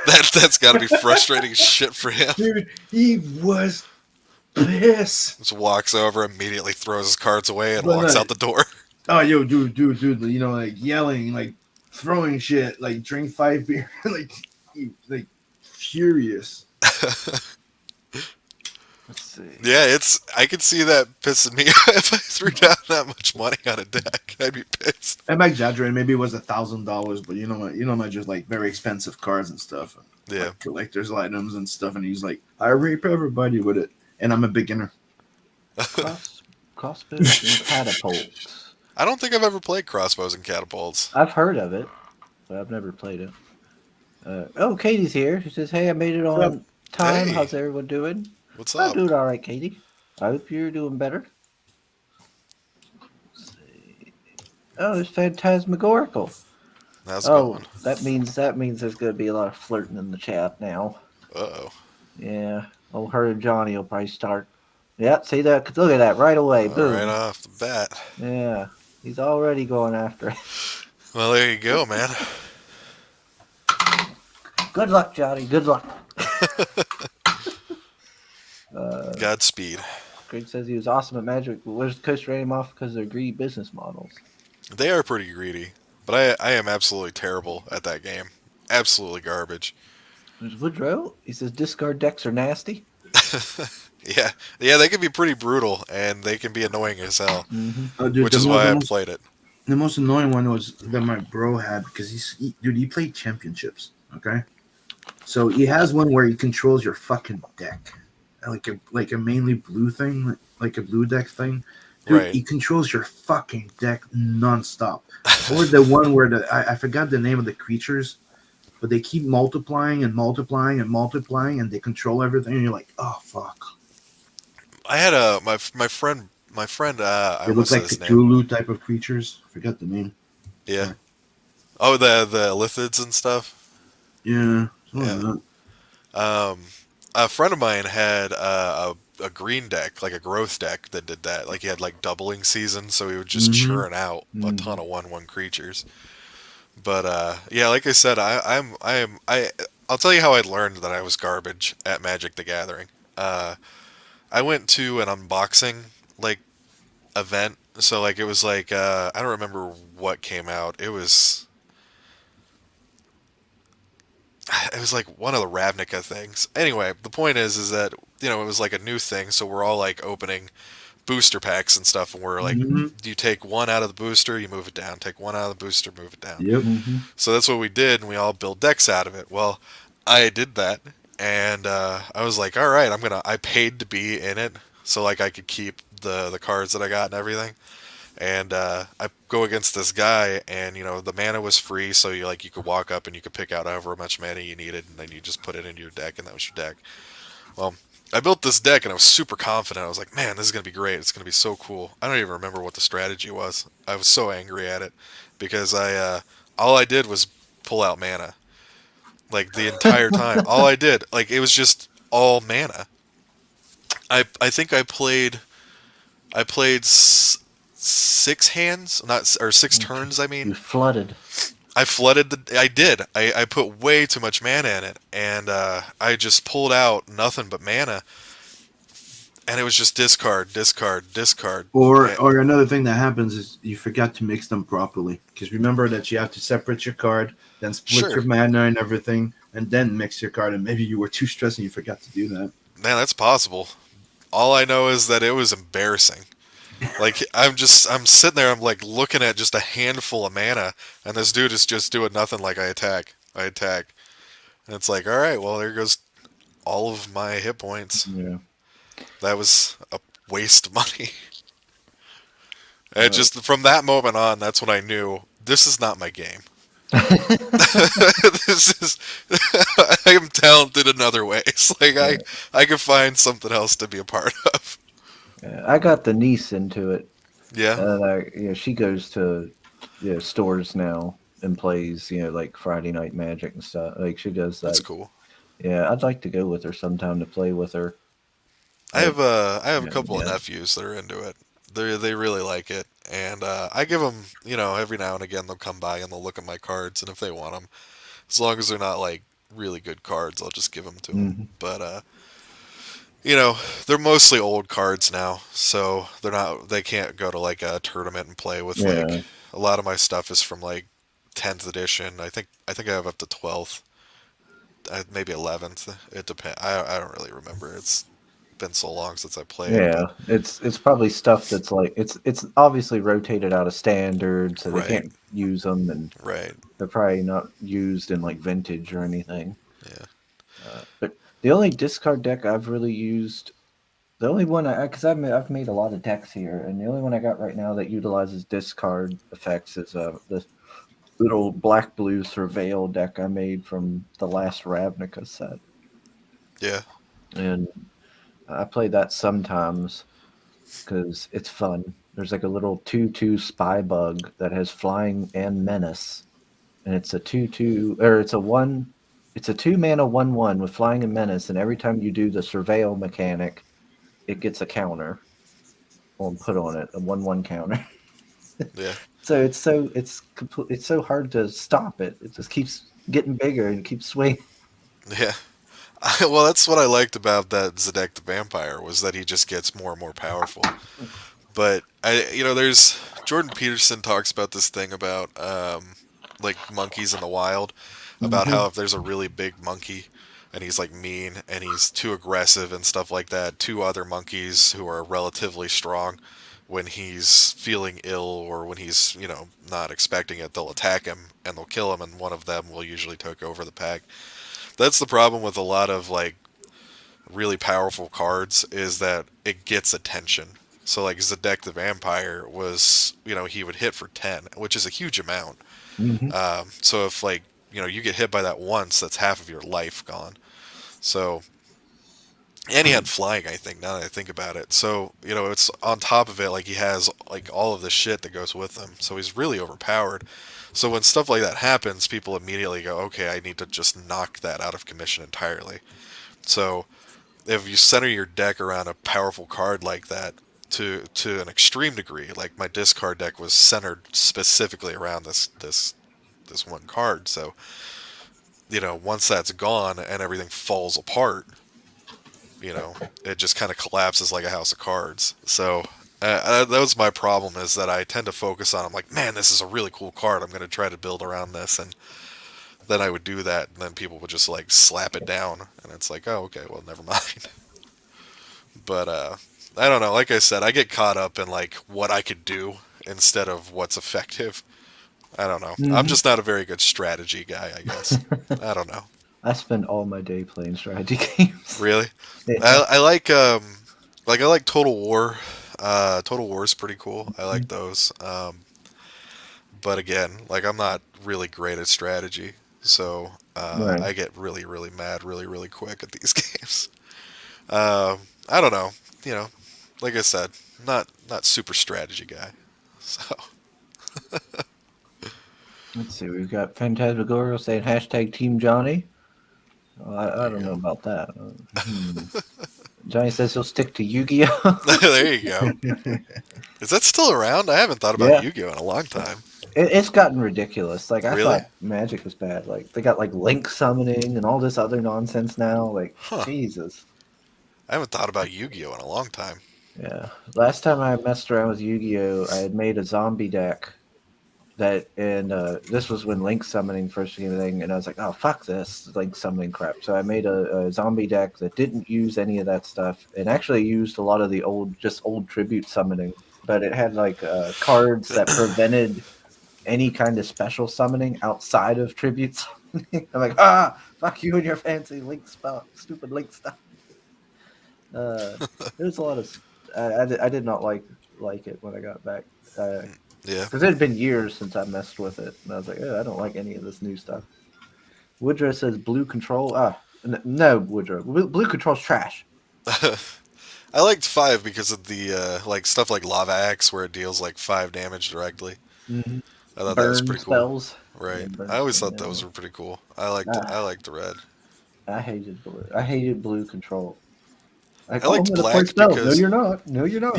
That's got to be frustrating as shit for him. Dude, he was pissed. Just walks over, immediately throws his cards away, and But walks no. out the door. Oh, yo, dude, like yelling, like throwing shit, like drink 5 beer, like furious. Let's see. Yeah, I could see that pissing me off if I threw down that much money on a deck. I'd be pissed. I'm exaggerating. Maybe it was $1,000, but my just like very expensive cards and stuff. And, Yeah. like, collector's items and stuff. And he's like, I rape everybody with it, and I'm a beginner. Crossbows and catapults. I don't think I've ever played crossbows and catapults. I've heard of it, but I've never played it. Katie's here. She says, "Hey, I made it on time. Hey. How's everyone doing?" What's I'm up? doing all right, Katie. I hope you're doing better. Let's see. Oh, there's Phantasmagorical. How's it Oh, going? that means there's going to be a lot of flirting in the chat now. Uh-oh. Yeah. Oh, her and Johnny will probably start. Yeah, see that? Look at that right away. All Boom. right off the bat. Yeah, he's already going after it. Well, there you go, man. Good luck, Johnny. Good luck. Godspeed. Greg says he was awesome at Magic, but Wizards Coast ran him off because of their greedy business models. They are pretty greedy, but I am absolutely terrible at that game. Absolutely garbage. There's Woodrow. He says discard decks are nasty. Yeah, they can be pretty brutal, and they can be annoying as hell, Oh, dude, which is why I played it. The most annoying one was that my bro had because he played championships. Okay, so he has one where he controls your fucking deck, like a mainly blue thing, like a blue deck thing. Dude, Right. he controls your fucking deck nonstop. Or the one where I forgot the name of the creatures, but they keep multiplying and multiplying and multiplying, and they control everything. And you're like, oh fuck! I had my friend. I They look almost like said his name. Cthulhu type of creatures. I forgot the name. Yeah. Oh, the lithids and stuff. Yeah. Yeah. Something like Um, a friend of mine had a green deck, like a growth deck that did that. Like he had like doubling season, so he would just Mhm. churn out a ton Mhm. of 1/1 creatures. But yeah, like I said, I'll tell you how I learned that I was garbage at Magic the Gathering. Uh, I went to an unboxing like event, so like it was like I don't remember what came out. It was like one of the Ravnica things. Anyway, the point is that it was like a new thing, so we're all like opening booster packs and stuff, and we're like, Mhm. you take one out of the booster, you move it down. Take one out of the booster, move it down. Yep. Mhm. So that's what we did, and we all built decks out of it. Well, I did that, and I was like, all right, I paid to be in it, so like I could keep the cards that I got and everything. And I go against this guy, and the mana was free, so you could walk up and you could pick out however much mana you needed, and then you just put it into your deck, and that was your deck. Well, I built this deck, and I was super confident. I was like, man, this is gonna be great. It's gonna be so cool. I don't even remember what the strategy was. I was so angry at it because I all I did was pull out mana like the entire time. All I did, like it was just all mana. I think I played 6 hands, not or 6 turns. I You mean, flooded. I flooded the. I did. I put way too much mana in it, and I just pulled out nothing but mana, and it was just discard, discard, discard. Or Eh, or another thing that happens is you forgot to mix them properly. Because remember that you have to separate your card, then split Sure, your mana and everything, and then mix your card. And maybe you were too stressed and you forgot to do that. man, that's possible. All I know is that it was embarrassing. Like I'm sitting there, I'm like looking at just a handful of mana, and this dude is just doing nothing. Like I attack, and it's like, all right, well there goes all of my hit points. Yeah. That was a waste of money. And Uh, just from that moment on, that's when I knew this is not my game. This is I am talented in other ways. Like I could find something else to be a part of. yeah, I got the niece into it, Yeah, and she goes to stores now and plays like Friday Night Magic and stuff. Like she does that's that. cool. Yeah, I'd like to go with her sometime to play with her. Like I have a couple of Yeah. nephews that are into it. They really like it, and I give them every now and again they'll come by and they'll look at my cards, and if they want them, as long as they're not like really good cards, I'll just give them to them. Mhm. But you know, they're mostly old cards now, so they can't go to like a tournament and play with Yeah, like a lot of my stuff is from like 10th edition. I think I have up to 12th, maybe 11th. It depends. I don't really remember. It's been so long since I played, yeah. but It's probably stuff that's like it's obviously rotated out of standard, so they right, can't use them, and right, they're probably not used in like vintage or anything. yeah, But the only discard deck I've really used, the only one because I've made a lot of decks here, and the only one I got right now that utilizes discard effects is the little black blue surveil deck I made from the last Ravnica set, yeah, and I play that sometimes because it's fun. There's like a little 2/2 spy bug that has flying and menace, and it's a 2/2 or it's a one. It's a 2 mana 1/1 with flying and menace, and every time you do the surveil mechanic, it gets a counter on put on it, a 1/1 counter. yeah, So it's so hard to stop it. It just keeps getting bigger and keeps swinging. yeah. Well, that's what I liked about that Zedek the Vampire was that he just gets more and more powerful. But there's Jordan Peterson talks about this thing about like monkeys in the wild, about Hmm. how if there's a really big monkey and he's like mean and he's too aggressive and stuff like that, two other monkeys who are relatively strong, when he's feeling ill or when he's not expecting it, they'll attack him and they'll kill him, and one of them will usually take over the pack. That's the problem with a lot of like really powerful cards is that it gets attention. So like Zedek the Vampire was, he would hit for 10, which is a huge amount. Hmm. So if like, you get hit by that once, that's half of your life gone. So And he had flying, I think, now that I think about it. So, it's on top of it, like he has like all of the shit that goes with him. So he's really overpowered. So when stuff like that happens, people immediately go, okay, I need to just knock that out of commission entirely. So if you center your deck around a powerful card like that to an extreme degree, like my discard deck was centered specifically around this one card. So, once that's gone and everything falls apart, it just kind of collapses like a house of cards. So that was my problem, is that I tend to focus on, I'm like, man, this is a really cool card. I'm going to try to build around this. And then I would do that. And then people would just like slap it down. And it's like, oh, okay, well, never mind. But I don't know. Like I said, I get caught up in like what I could do instead of what's effective. I don't know. I'm just not a very good strategy guy, I guess. I don't know. I spend all my day playing strategy games. Really? Yeah. I like Total War. Total War is pretty cool. I like those. But again, like I'm not really great at strategy, so Right. I get really, really mad really, really quick at these games. I don't know. Like I said, not super strategy guy. So Let's see. We've got Phantasmagoria saying hashtag Team Johnny. Well, I don't you know go. about that. Johnny says he'll stick to Yu-Gi-Oh. There you go. Is that still around? I haven't thought about Yeah. Yu-Gi-Oh in a long time. It's gotten ridiculous. Like I Really? thought Magic was bad. Like they got like link summoning and all this other nonsense now. Like Huh. Jesus. I haven't thought about Yu-Gi-Oh in a long time. Yeah. Last time I messed around with Yu-Gi-Oh, I had made a zombie deck and this was when link summoning first came a thing, and I was like, oh fuck this link summoning crap. So I made a zombie deck that didn't use any of that stuff and actually used a lot of the old tribute summoning, but it had like cards that prevented any kind of special summoning outside of tribute summoning. I'm like, fuck you and your fancy link spell, stupid link stuff. There's a lot of I did not like it when I got back. Yeah. Because it had been years since I messed with it, and I was like, I don't like any of this new stuff. Woodrow says blue control. No, Woodrow. Blue control's trash. I liked 5 because of the like stuff like Lava Axe, where it deals like 5 damage directly. Mm-hmm. I thought that was Burn pretty cool. spells. Right. Yeah, burn I always spells, thought yeah. those were pretty cool. I liked the red. I hated blue. I hated blue control. I liked I'm gonna play black spells. because No, you're not. No, you're not.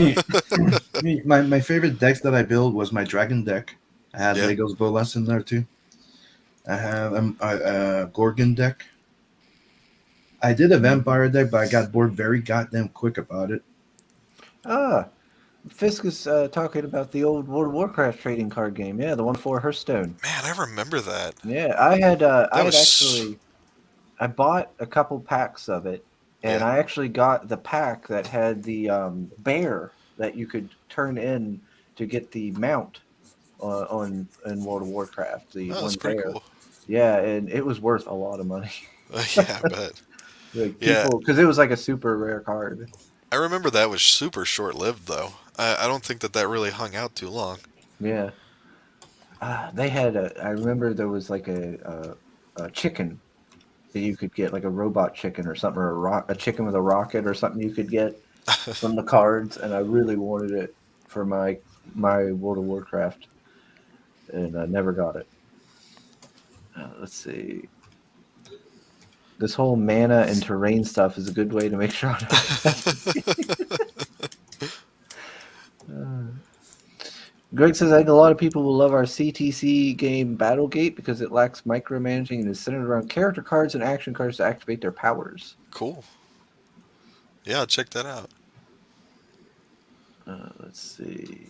My favorite decks that I build was my dragon deck. I had Yeah. Legos Bolas in there too. I have a Gorgon deck. I did a vampire deck, but I got bored very goddamn quick about it. Fisk is talking about the old World of Warcraft trading card game. Yeah, the one for Hearthstone. Man, I remember that. Yeah, I had was actually I bought a couple packs of it, and Yeah. I actually got the pack that had the bear that you could turn in to get the mount on in World of Warcraft. The Oh, one that's pretty bear. cool. Yeah, and it was worth a lot of money. Yeah, I bet. Like Yeah. people, because it was like a super rare card. I remember that was super short-lived though. I don't think that really hung out too long. Yeah. They had I remember there was like a chicken that you could get, like a robot chicken or something, or a chicken with a rocket or something you could get from the cards, and I really wanted it for my World of Warcraft, and I never got it. Let's see. This whole mana and terrain stuff is a good way to make sure. Greg says, I think a lot of people will love our CTC game Battlegate because it lacks micromanaging and is centered around character cards and action cards to activate their powers. Cool. Yeah, check that out. Let's see.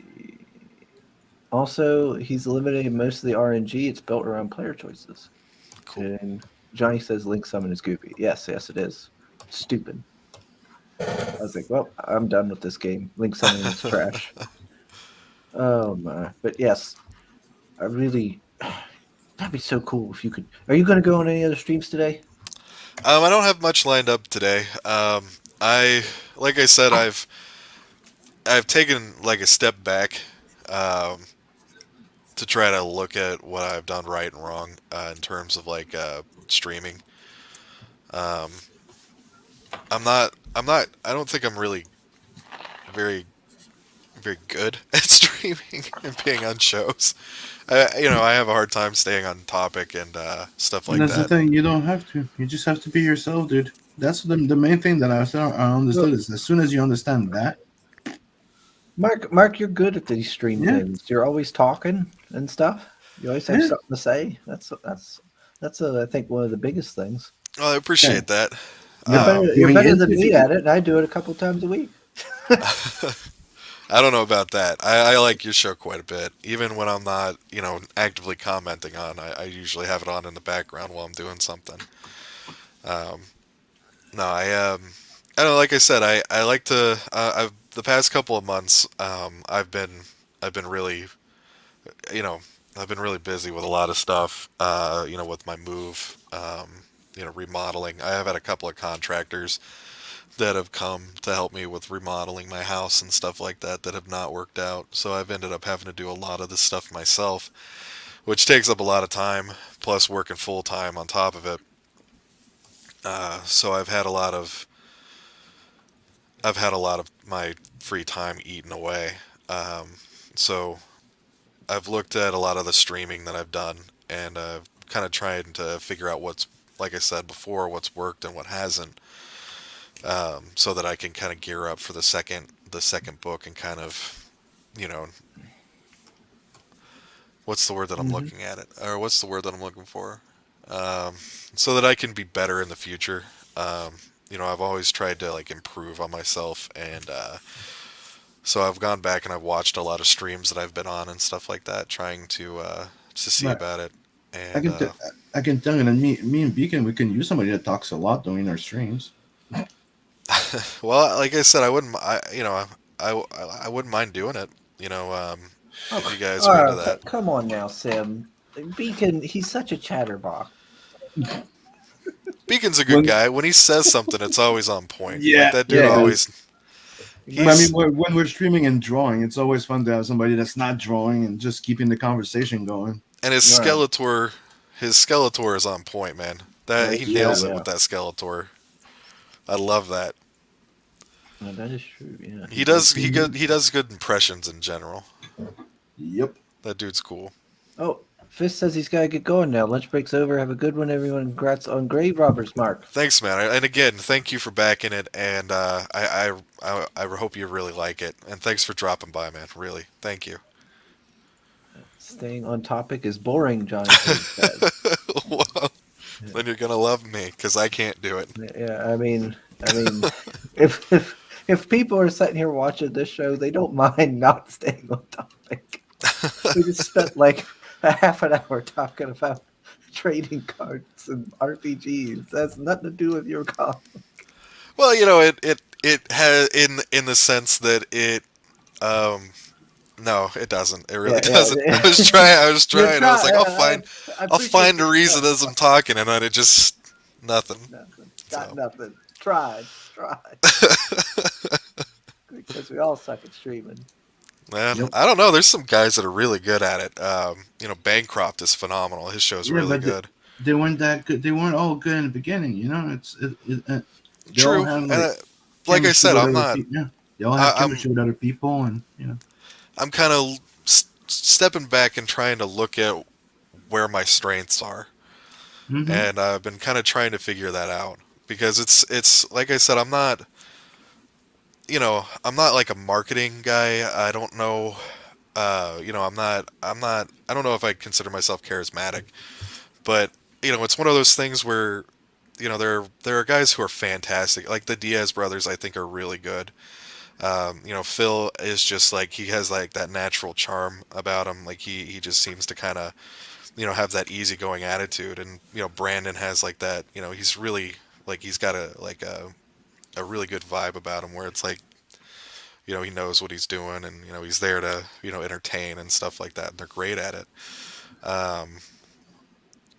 Also, he's eliminating most of the RNG. It's built around player choices. Cool. And Johnny says Link Summon is goofy. Yes, it is. Stupid. I was like, well, I'm done with this game. Link Summon is trash. Oh my! But yes, I really. That'd be so cool if you could. Are you going to go on any other streams today? I don't have much lined up today. Like I said, I've taken like a step back to try to look at what I've done right and wrong in terms of like streaming. I'm not I don't think I'm really very very good at streaming and being on shows. I have a hard time staying on topic and stuff And like that's the that. thing. You don't have to. You just have to be yourself, dude. That's the main thing that I Well, understood is as soon as you understand that, Mark, you're good at these stream yeah, things. You're always talking and stuff. You always have yeah, something to say. I think one of the biggest things. Well, I yeah. appreciate that. You're Uh, better. You're going better than into me the at it, and I do it a couple times a week. I don't know about that. I like your show quite a bit. Even when I'm not, actively commenting on, I usually have it on in the background while I'm doing something. Um, no, I don't know. Like I said, I like to. I've the past couple of months, I've been really, you know, I've been really busy with a lot of stuff. With my move, remodeling. I have had a couple of contractors that have come to help me with remodeling my house and stuff like that that have not worked out. So I've ended up having to do a lot of this stuff myself, which takes up a lot of time, plus working full time on top of it. So I've had a lot of my free time eaten away. Um, so I've looked at a lot of the streaming that I've done and kind of trying to figure out what's, like I said before, what's worked and what hasn't, so that I can kind of gear up for the second book and kind of, you know, what's the word that I'm Hmm. looking at it, or what's the word that I'm looking for, um, so that I can be better in the future. I've always tried to like improve on myself, and so I've gone back and I've watched a lot of streams that I've been on and stuff like that, trying to see right. about it. I And can t- I can tell you, and me and Beacon, we can use somebody that talks a lot during our streams. well, like I said, I wouldn't, I wouldn't mind doing it. Oh, If you guys are into that. come on now, Sim. Beacon, he's such a chatterbox. Beacon's a good When guy. When he says something, it's always on point. Like Yeah, that dude Yeah, always. I mean, He's when we're streaming and drawing, it's always fun to have somebody that's not drawing and just keeping the conversation going. and his right. Skeletor, his Skeletor is on point, man. That That's he true. nails it Yeah, with that Skeletor. I love that. no, that is true. Yeah, he He does. does he does good impressions in general. Yep. That dude's cool. Oh, Fist says he's got to get going now. Lunch break's over. Have a good one, everyone. Congrats on Grave Robbers, Mark. Thanks, man. And again, thank you for backing it, and I hope you really like it. And thanks for dropping by, man. Really, thank you. Staying on topic is boring, Johnny Cage says. Well, then you're gonna love me because I can't do it. Yeah, I mean, if people are sitting here watching this show, they don't mind not staying on topic. We just spent like a half an hour talking about trading cards and RPGs. That has nothing to do with your call. Well, it has in the sense that it um no, it doesn't. It really Yeah, doesn't. yeah. I was You're trying. I was like, I I'll appreciate find a the reason as I'm talking, and then it just nothing. nothing. Got So nothing. Tried. Because we all suck at streaming. man, Yep. I don't know. There's some guys that are really good at it. Bancroft is phenomenal. His show's yeah, really but good. they weren't that good. They weren't all good in the beginning. They all True, have and like like I chemistry said, with I'm other not. people. Yeah, they all have I, I'm chemistry with other people, and I'm kind of stepping back and trying to look at where my strengths are, hmm and I've been kind of trying to figure that out because it's like I said, I'm not like a marketing guy. I don't know. I don't know if I consider myself charismatic, but it's one of those things where there are guys who are fantastic. Like the Diaz brothers, I think are really good. Phil is just like he has like that natural charm about him. Like he just seems to kind of have that easygoing attitude, and Brandon has like that. He's really like he's got a really good vibe about him where it's like he knows what he's doing, and he's there to entertain and stuff like that, and they're great at it. Um,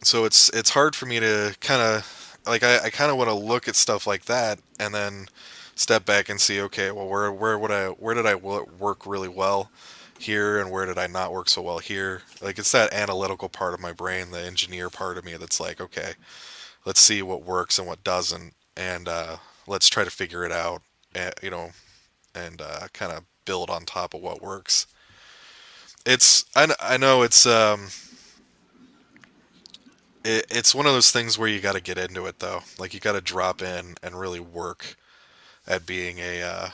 so it's hard for me to kind of like I kind of want to look at stuff like that and then step back and see, okay, well, where did I work really well here, and where did I not work so well here? Like it's that analytical part of my brain, the engineer part of me that's like, okay, let's see what works and what doesn't, and let's try to figure it out, and kind of build on top of what works. I know it's one of those things where you got to get into it though. Like you got to drop in and really work at being a.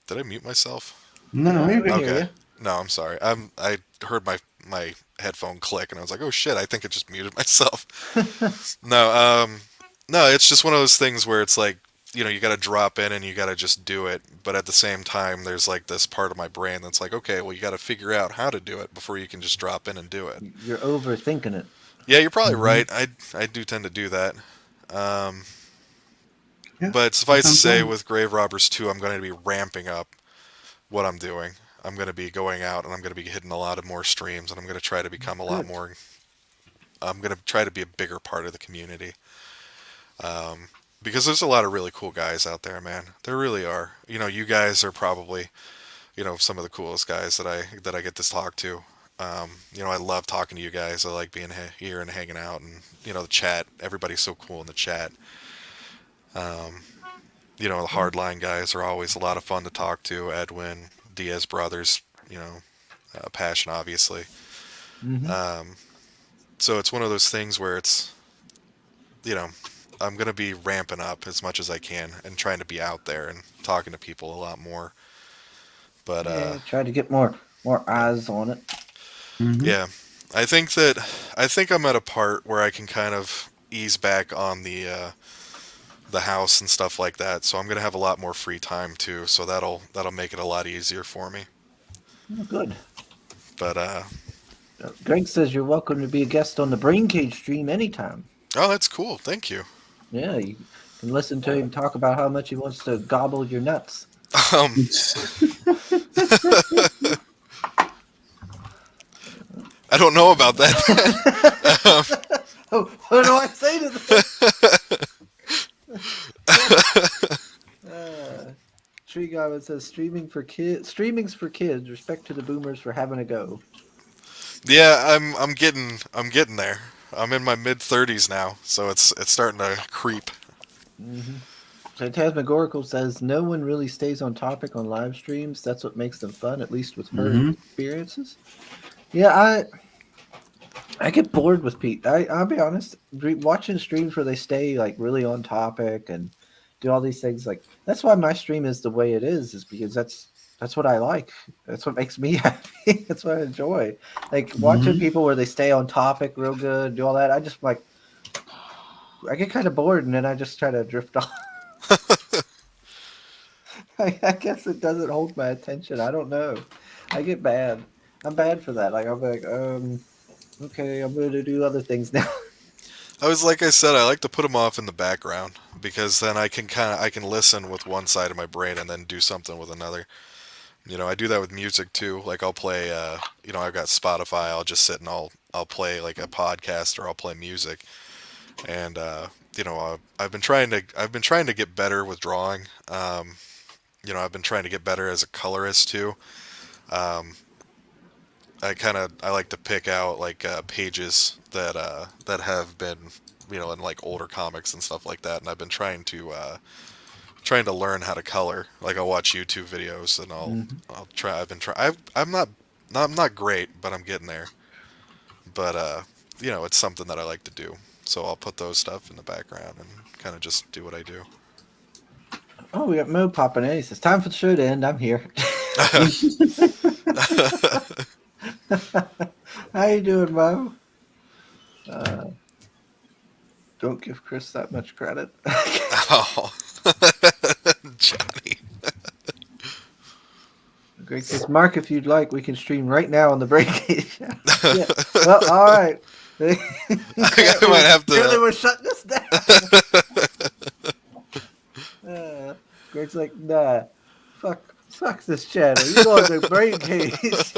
Did I mute myself? No, I you're can good. hear Okay. you. No, I'm sorry. I heard my headphone click and I was like, oh shit, I think I just muted myself. No, no, it's just one of those things where it's like, you got to drop in and you got to just do it. But at the same time, there's like this part of my brain that's like, okay, well, you got to figure out how to do it before you can just drop in and do it. You're overthinking it. Yeah, you're probably Mhm. right. I do tend to do that. Um, Yeah, but suffice to sounds say, fun. with Grave Robbers 2, I'm going to be ramping up what I'm doing. I'm going to be going out and I'm going to be hitting a lot of more streams and I'm going to try to become a lot Good. more. I'm going to try to be a bigger part of the community. Um, because there's a lot of really cool guys out there, man. There really are. You guys are probably, some of the coolest guys that I get to talk to. I love talking to you guys. I like being here and hanging out, and the chat. Everybody's so cool in the chat. Um, the hardline guys are always a lot of fun to talk to. Edwin, Diaz brothers, Passion, obviously. Hmm. Um, so it's one of those things where it's, you know, I'm gonna be ramping up as much as I can and trying to be out there and talking to people a lot more. But Yeah, try to get more eyes on it. Mhm. yeah, I think I'm at a part where I can kind of ease back on the house and stuff like that. So I'm gonna have a lot more free time too. So that'll make it a lot easier for me. Oh, good. But Greg says you're welcome to be a guest on the Brain Cage stream anytime. oh, that's cool. Thank you. Yeah, you can listen to him talk about how much he wants to gobble your nuts. Um, I don't know about that. Oh, what do I say to that? Tree Goblin says streaming's for kids. Respect to the boomers for having a go. Yeah, I'm getting there. I'm in my mid 30s now, so it's starting to creep. Mm-hmm. So Tasmagorical says no one really stays on topic on live streams. That's what makes them fun, at least with her Mhm. experiences. Yeah, I get bored with Pete. I'll be honest. Watching streams where they stay like really on topic and do all these things, like that's why my stream is the way it is because that's what I like. That's what makes me happy. That's what I enjoy. Like watching Mhm. people where they stay on topic real good, do all that. I just like I get kind of bored and then I just try to drift off. I guess it doesn't hold my attention. I don't know. I get bad. I'm bad for that. Like I'll be like, okay, I'm going to do other things now. Like I said, I like to put them off in the background because then I can listen with one side of my brain and then do something with another. I do that with music too. Like I'll play, I've got Spotify. I'll just sit and I'll play like a podcast or I'll play music. And I've been trying to get better with drawing. I've been trying to get better as a colorist too. Um, I like to pick out like pages that have been in like older comics and stuff like that, and I've been trying to learn how to color. Like I'll watch YouTube videos and Mhm. I'll try. I've been trying. I'm not great, but I'm getting there. But it's something that I like to do. So I'll put those stuff in the background and kind of just do what I do. Oh, we got Mo popping in. He says, "Time for the show to end. I'm here." How you doing, Mo? Don't give Chris that much credit. Oh, Johnny. Greg says, "Mark, if you'd like, we can stream right now on the break." Yeah. Well, all right. I might have to. Clearly, we're shutting this down. Greg's like, "Nah, fuck this channel. You go on the brain cage."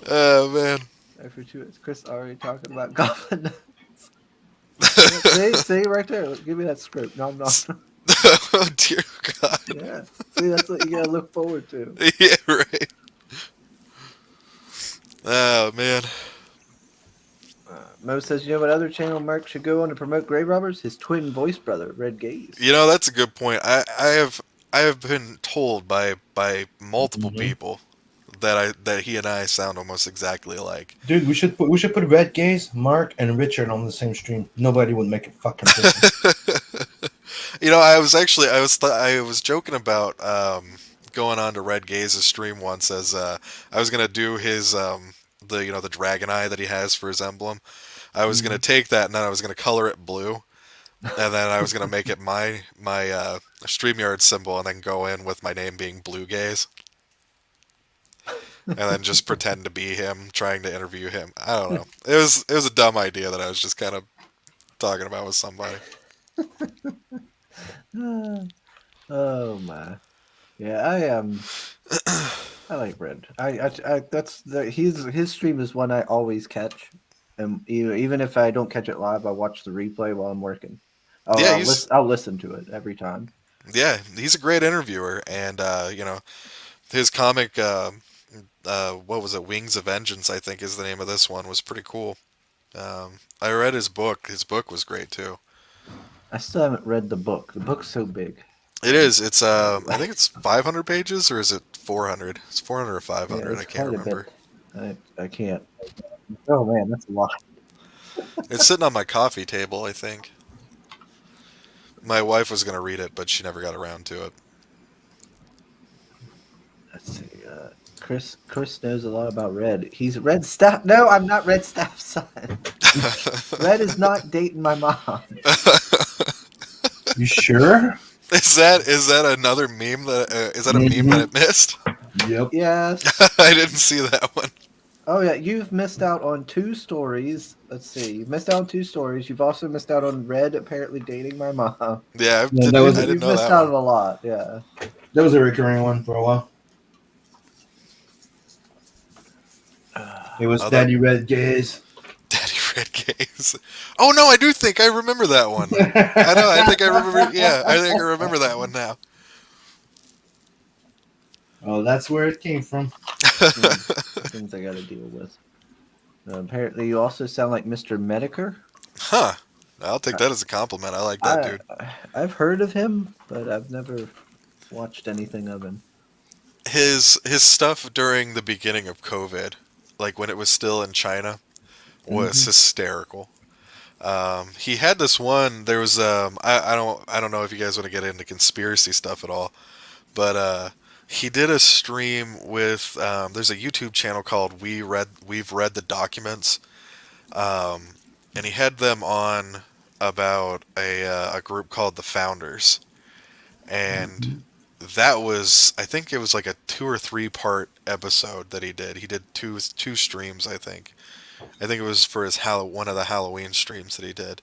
Oh man. After 2 minutes, Chris already talking about goblin nuts. see right there. Give me that script. No, I'm not. Oh dear God. Yeah. See, that's what you gotta look forward to. Yeah, right. Oh man. Mo says, you know what other channel Mark should go on to promote grave robbers? His twin voice brother, Red Gaze. You know, that's a good point. I have been told by multiple Mhm. people that he and I sound almost exactly alike. Dude, we should put Red Gaze, Mark, and Richard on the same stream. Nobody would make a fucking difference. You know, I was joking about going on to Red Gaze's stream once as I was gonna do his the dragon eye that he has for his emblem. I was gonna take that and then I was gonna color it blue, and then I was gonna make it my StreamYard symbol, and then go in with my name being Blue Gaze, and then just pretend to be him, trying to interview him. I don't know. It was a dumb idea that I was just kind of talking about with somebody. Oh my, yeah, I like Red. I that's his stream is one I always catch, and even if I don't catch it live, I watch the replay while I'm working. Yeah, I'll listen to it every time. Yeah, he's a great interviewer, and his comic, what was it, Wings of Vengeance, I think is the name of this one, was pretty cool. I read his book. His book was great too. I still haven't read the book. The book's so big. It is. It's I think it's 500 pages, or is it 400? It's 400 or 500. it's I can't quite a remember. bit. I can't. Oh man, that's a lot. It's sitting on my coffee table, I think. My wife was gonna read it, but she never got around to it. Let's see. Chris knows a lot about Red. He's Red Staff. No, I'm not Red Staff's son. Red is not dating my mom. You sure? Is that another meme that is that a meme that it missed? Yep. Yes. I didn't see that one. Oh yeah, you've missed out on 2 stories. Let's see. You've missed out on 2 stories. You've also missed out on Red apparently dating my mom. Yeah, Yeah, that was- I You've didn't know missed that out on one. a lot. Yeah. That was a recurring one for a while. It was Oh, Daddy Red Gaze. Daddy Red Gaze. Oh no, I do think I remember that one. I know. I think I remember. Yeah, I think I remember that one now. Oh, that's where it came from. Things I got to deal with. Apparently, you also sound like Mr. Medicare. Huh. I'll take that as a compliment. I like that dude. I've heard of him, but I've never watched anything of him. His stuff during the beginning of COVID, like when it was still in China, was hysterical. He had this one. There was I don't know if you guys want to get into conspiracy stuff at all, but he did a stream with there's a YouTube channel called We've Read the Documents, and he had them on about a group called the Founders, and that was, I think it was like a 2 or 3 part episode that he did. He did two streams, I think. I think it was for his one of the Halloween streams that he did,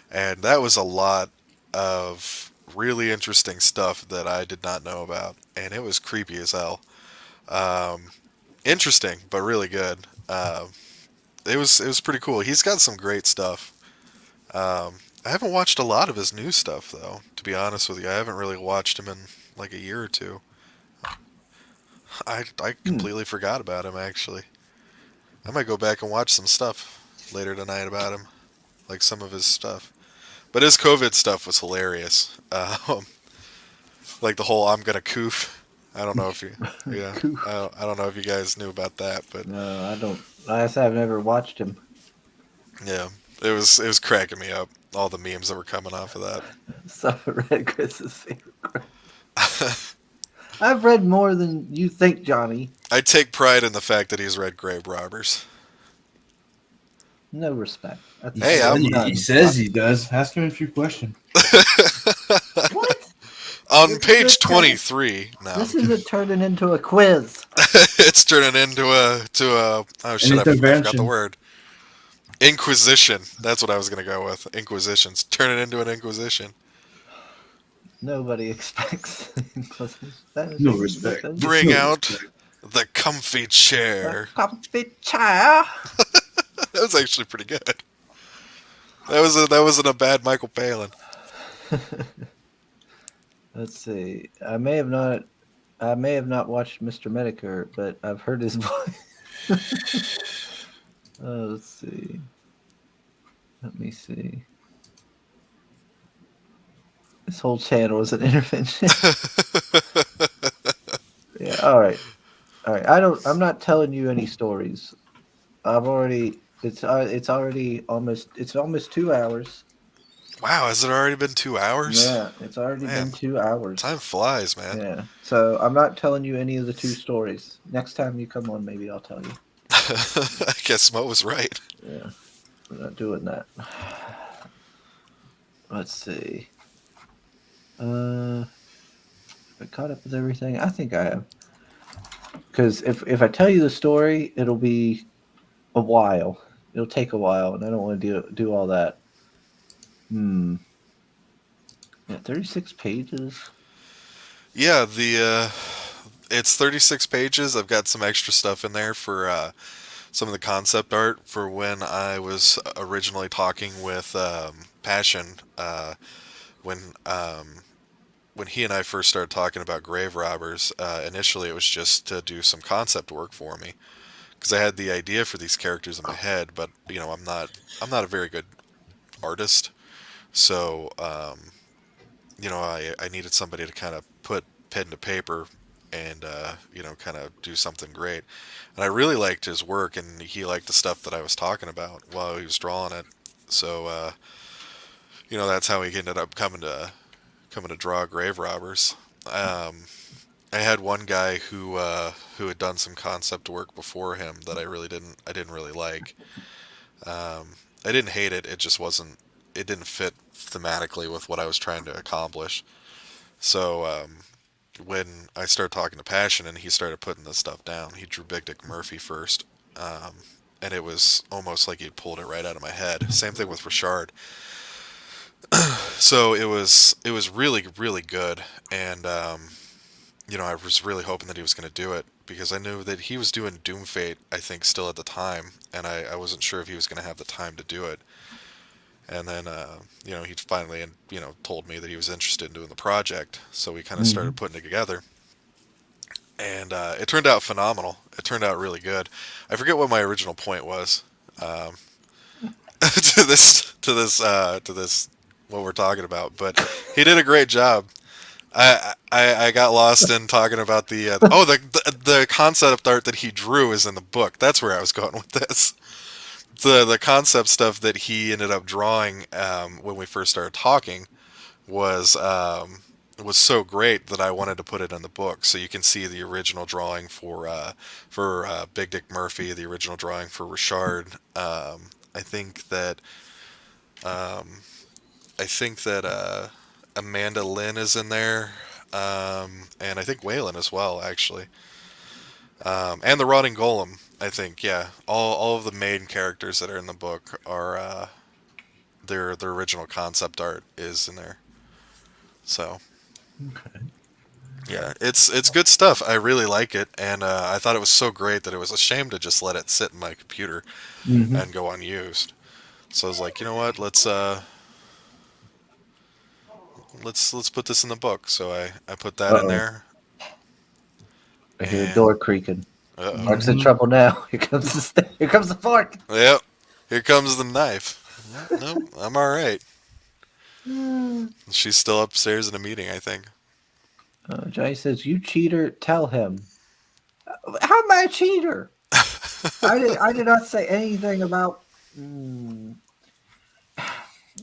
and that was a lot of really interesting stuff that I did not know about, and it was creepy as hell. Interesting, but really good. It was pretty cool. He's got some great stuff. I haven't watched a lot of his new stuff though, to be honest with you. I haven't really watched him in like a year or two. I completely forgot about him actually. I might go back and watch some stuff later tonight about him, like some of his stuff. But his COVID stuff was hilarious. Like the whole "I'm gonna coof." I don't know if you, yeah, I don't know if you guys knew about that, but No, I don't. I guess I've never watched him. yeah, it was cracking me up. All the memes that were coming off of that. Some of Red Chris's favorite. I've read more than you think, Johnny. I take pride in the fact that he's read Grave Robbers. No respect. That's Hey, He says he does. Ask him a few questions. What? On page 23, no, This isn't turning into a quiz. it's turning into a oh shit, I forgot the intervention. word. Inquisition. That's what I was gonna go with. Inquisitions. Turn it into an inquisition. Nobody expects. That is- No respect. that is- Bring no out the comfy chair. Comfy chair. That was actually pretty good. That wasn't a bad Michael Palin. Let's see. I may have not watched Mr. Medicare, but I've heard his voice. Let's see. Let me see. This whole channel is an intervention. Yeah. All right. All right. I'm not telling you any stories. I've already. It's already almost. It's almost 2 hours. Wow, has it already been 2 hours? Yeah. It's already Man, been 2 hours. time flies, man. Yeah. So I'm not telling you any of the two stories. Next time you come on, maybe I'll tell you. I guess Mo was right. Yeah. We're not doing that. Let's see. I caught up with everything. I think I have. Because if I tell you the story, it'll be a while. It'll take a while, and I don't want to do all that. Yeah, 36 pages. Yeah, it's 36 pages. I've got some extra stuff in there for some of the concept art for when I was originally talking with Passion when when he and I first started talking about grave robbers. Initially, it was just to do some concept work for me because I had the idea for these characters in my head, but I'm not a very good artist, so I needed somebody to kind of put pen to paper and kind of do something great. And I really liked his work, and he liked the stuff that I was talking about while he was drawing it. So that's how he ended up coming to draw grave robbers. I had one guy who had done some concept work before him that I didn't really like. I didn't hate it. It just wasn't. It didn't fit thematically with what I was trying to accomplish. So when I started talking to Passion and he started putting this stuff down, he drew Big Dick Murphy first, and it was almost like he'd pulled it right out of my head. Same thing with Richard. So it was really really good, and I was really hoping that he was going to do it because I knew that he was doing Doom Fate, I think, still at the time, and I wasn't sure if he was going to have the time to do it. And then, he finally, told me that he was interested in doing the project. So we kind of started putting it together. And it turned out phenomenal. It turned out really good. I forget what my original point was to this what we're talking about. But he did a great job. I got lost in talking about the concept art that he drew is in the book. That's where I was going with this. The concept stuff that he ended up drawing when we first started talking was so great that I wanted to put it in the book. So you can see the original drawing for Big Dick Murphy, the original drawing for Richard. I think that Amanda Lynn is in there, and I think Waylon as well, actually, and the Rotting Golem. I think, yeah, all of the main characters that are in the book are their original concept art is in there. So, Okay. yeah, it's good stuff. I really like it, and I thought it was so great that it was a shame to just let it sit in my computer and go unused. So I was like, you know what, let's put this in the book. So I put that in there. I hear a And- door creaking. Uh-oh. Mark's in trouble now. Here comes here comes the fork. Yep. Here comes the knife. No, I'm all right. She's still upstairs in a meeting, I think. Johnny says, "You cheater! Tell him." How am I a cheater? I did not say anything about.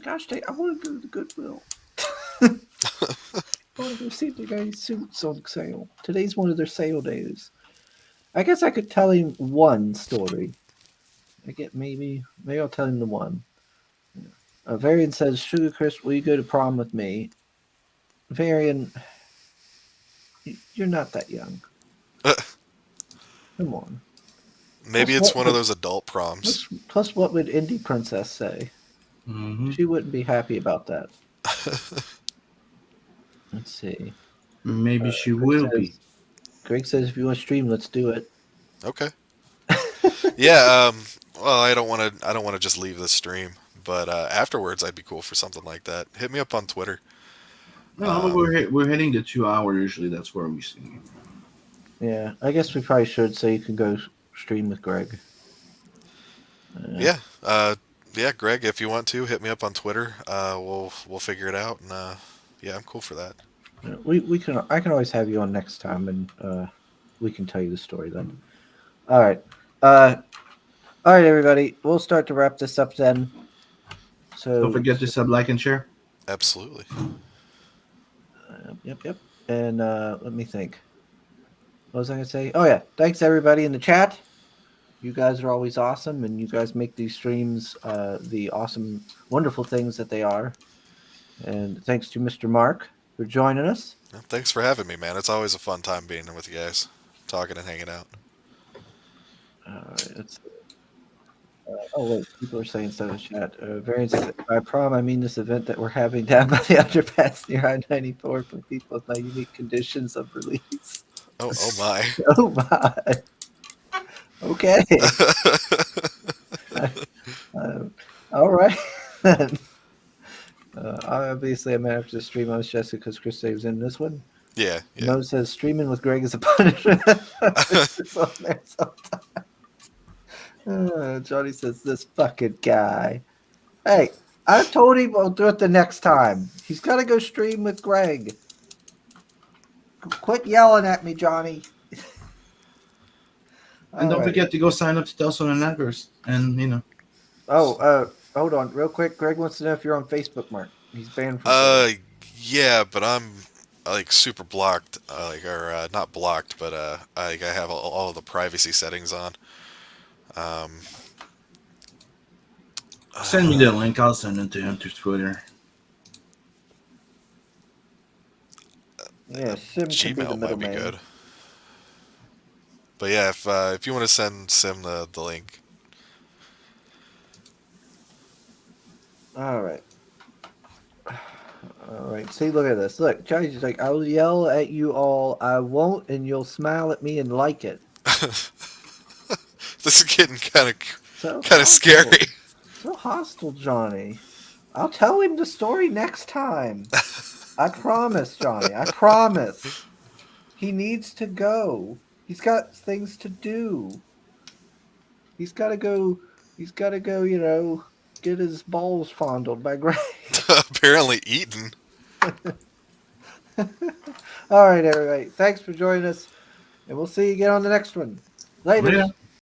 Gosh, I want to go to the Goodwill. I want to go see the guy's suits on sale. Today's one of their sale days. I guess I could tell him one story. Maybe I'll tell him the one. Varian says, "Sugar Crisp, will you go to prom with me?" Varian, you're not that young. Come on. Maybe it's one of those adult proms. Plus, what would Indie Princess say? Mm-hmm. She wouldn't be happy about that. Let's see. Maybe she Greg will says- be. Greg says, "If you want to stream, let's do it." Okay. Yeah. Well, I don't want to just leave the stream, but afterwards, I'd be cool for something like that. Hit me up on Twitter. No, but we're hitting the 2 hour usually. That's where we see. Yeah, I guess we probably should, so you can go stream with Greg. Yeah. yeah, Greg, if you want to hit me up on Twitter, we'll figure it out, and yeah, I'm cool for that. We can I can always have you on next time, and we can tell you the story then. All right, all right, everybody. We'll start to wrap this up then. So Don't forget to sub, like, and share. Absolutely. Yep. And let me think. What was I gonna say? Oh yeah, thanks everybody in the chat. You guys are always awesome, and you guys make these streams the awesome, wonderful things that they are. And thanks to Mr. Mark for joining us. Yeah, thanks for having me, man. It's always a fun time being with you guys, talking and hanging out. Oh wait, people are saying so in the chat. Variant says, by prom, I mean this event that we're having down by the underpass near I-94 for people with my unique conditions of release. Oh my. Oh my. Okay. All right then. Obviously, I'm gonna have to stream on Jessica because Chris Dave's in this one. Yeah. Mo says streaming with Greg is a punishment. It's on there sometimes. Johnny says this fucking guy. Hey, I told him I'll do it the next time. He's got to go stream with Greg. Quit yelling at me, Johnny. And don't All right. forget to go sign up to Telson and Netverse. And, you know. Oh, hold on, real quick. Greg wants to know if you're on Facebook, Mark. He's banned from. Yeah, but I'm like super blocked, or not blocked, but I have all of the privacy settings on. Send me the link. I'll send it to him through Twitter. Yeah, Sim can be the Gmail might be middleman. good. But yeah, if you want to send Sim the link. All right. All right. See, look at this. Look, Johnny's like, I'll yell at you all. I won't, and you'll smile at me and like it. This is getting kind So of scary. So hostile, Johnny. I'll tell him the story next time. I promise, Johnny. I promise. He needs to go. He's got things to do. He's got to go. He's got to go. You know, get his balls fondled by Greg. Apparently eaten. All right, everybody. Thanks for joining us, and we'll see you again on the next one. Later. Later.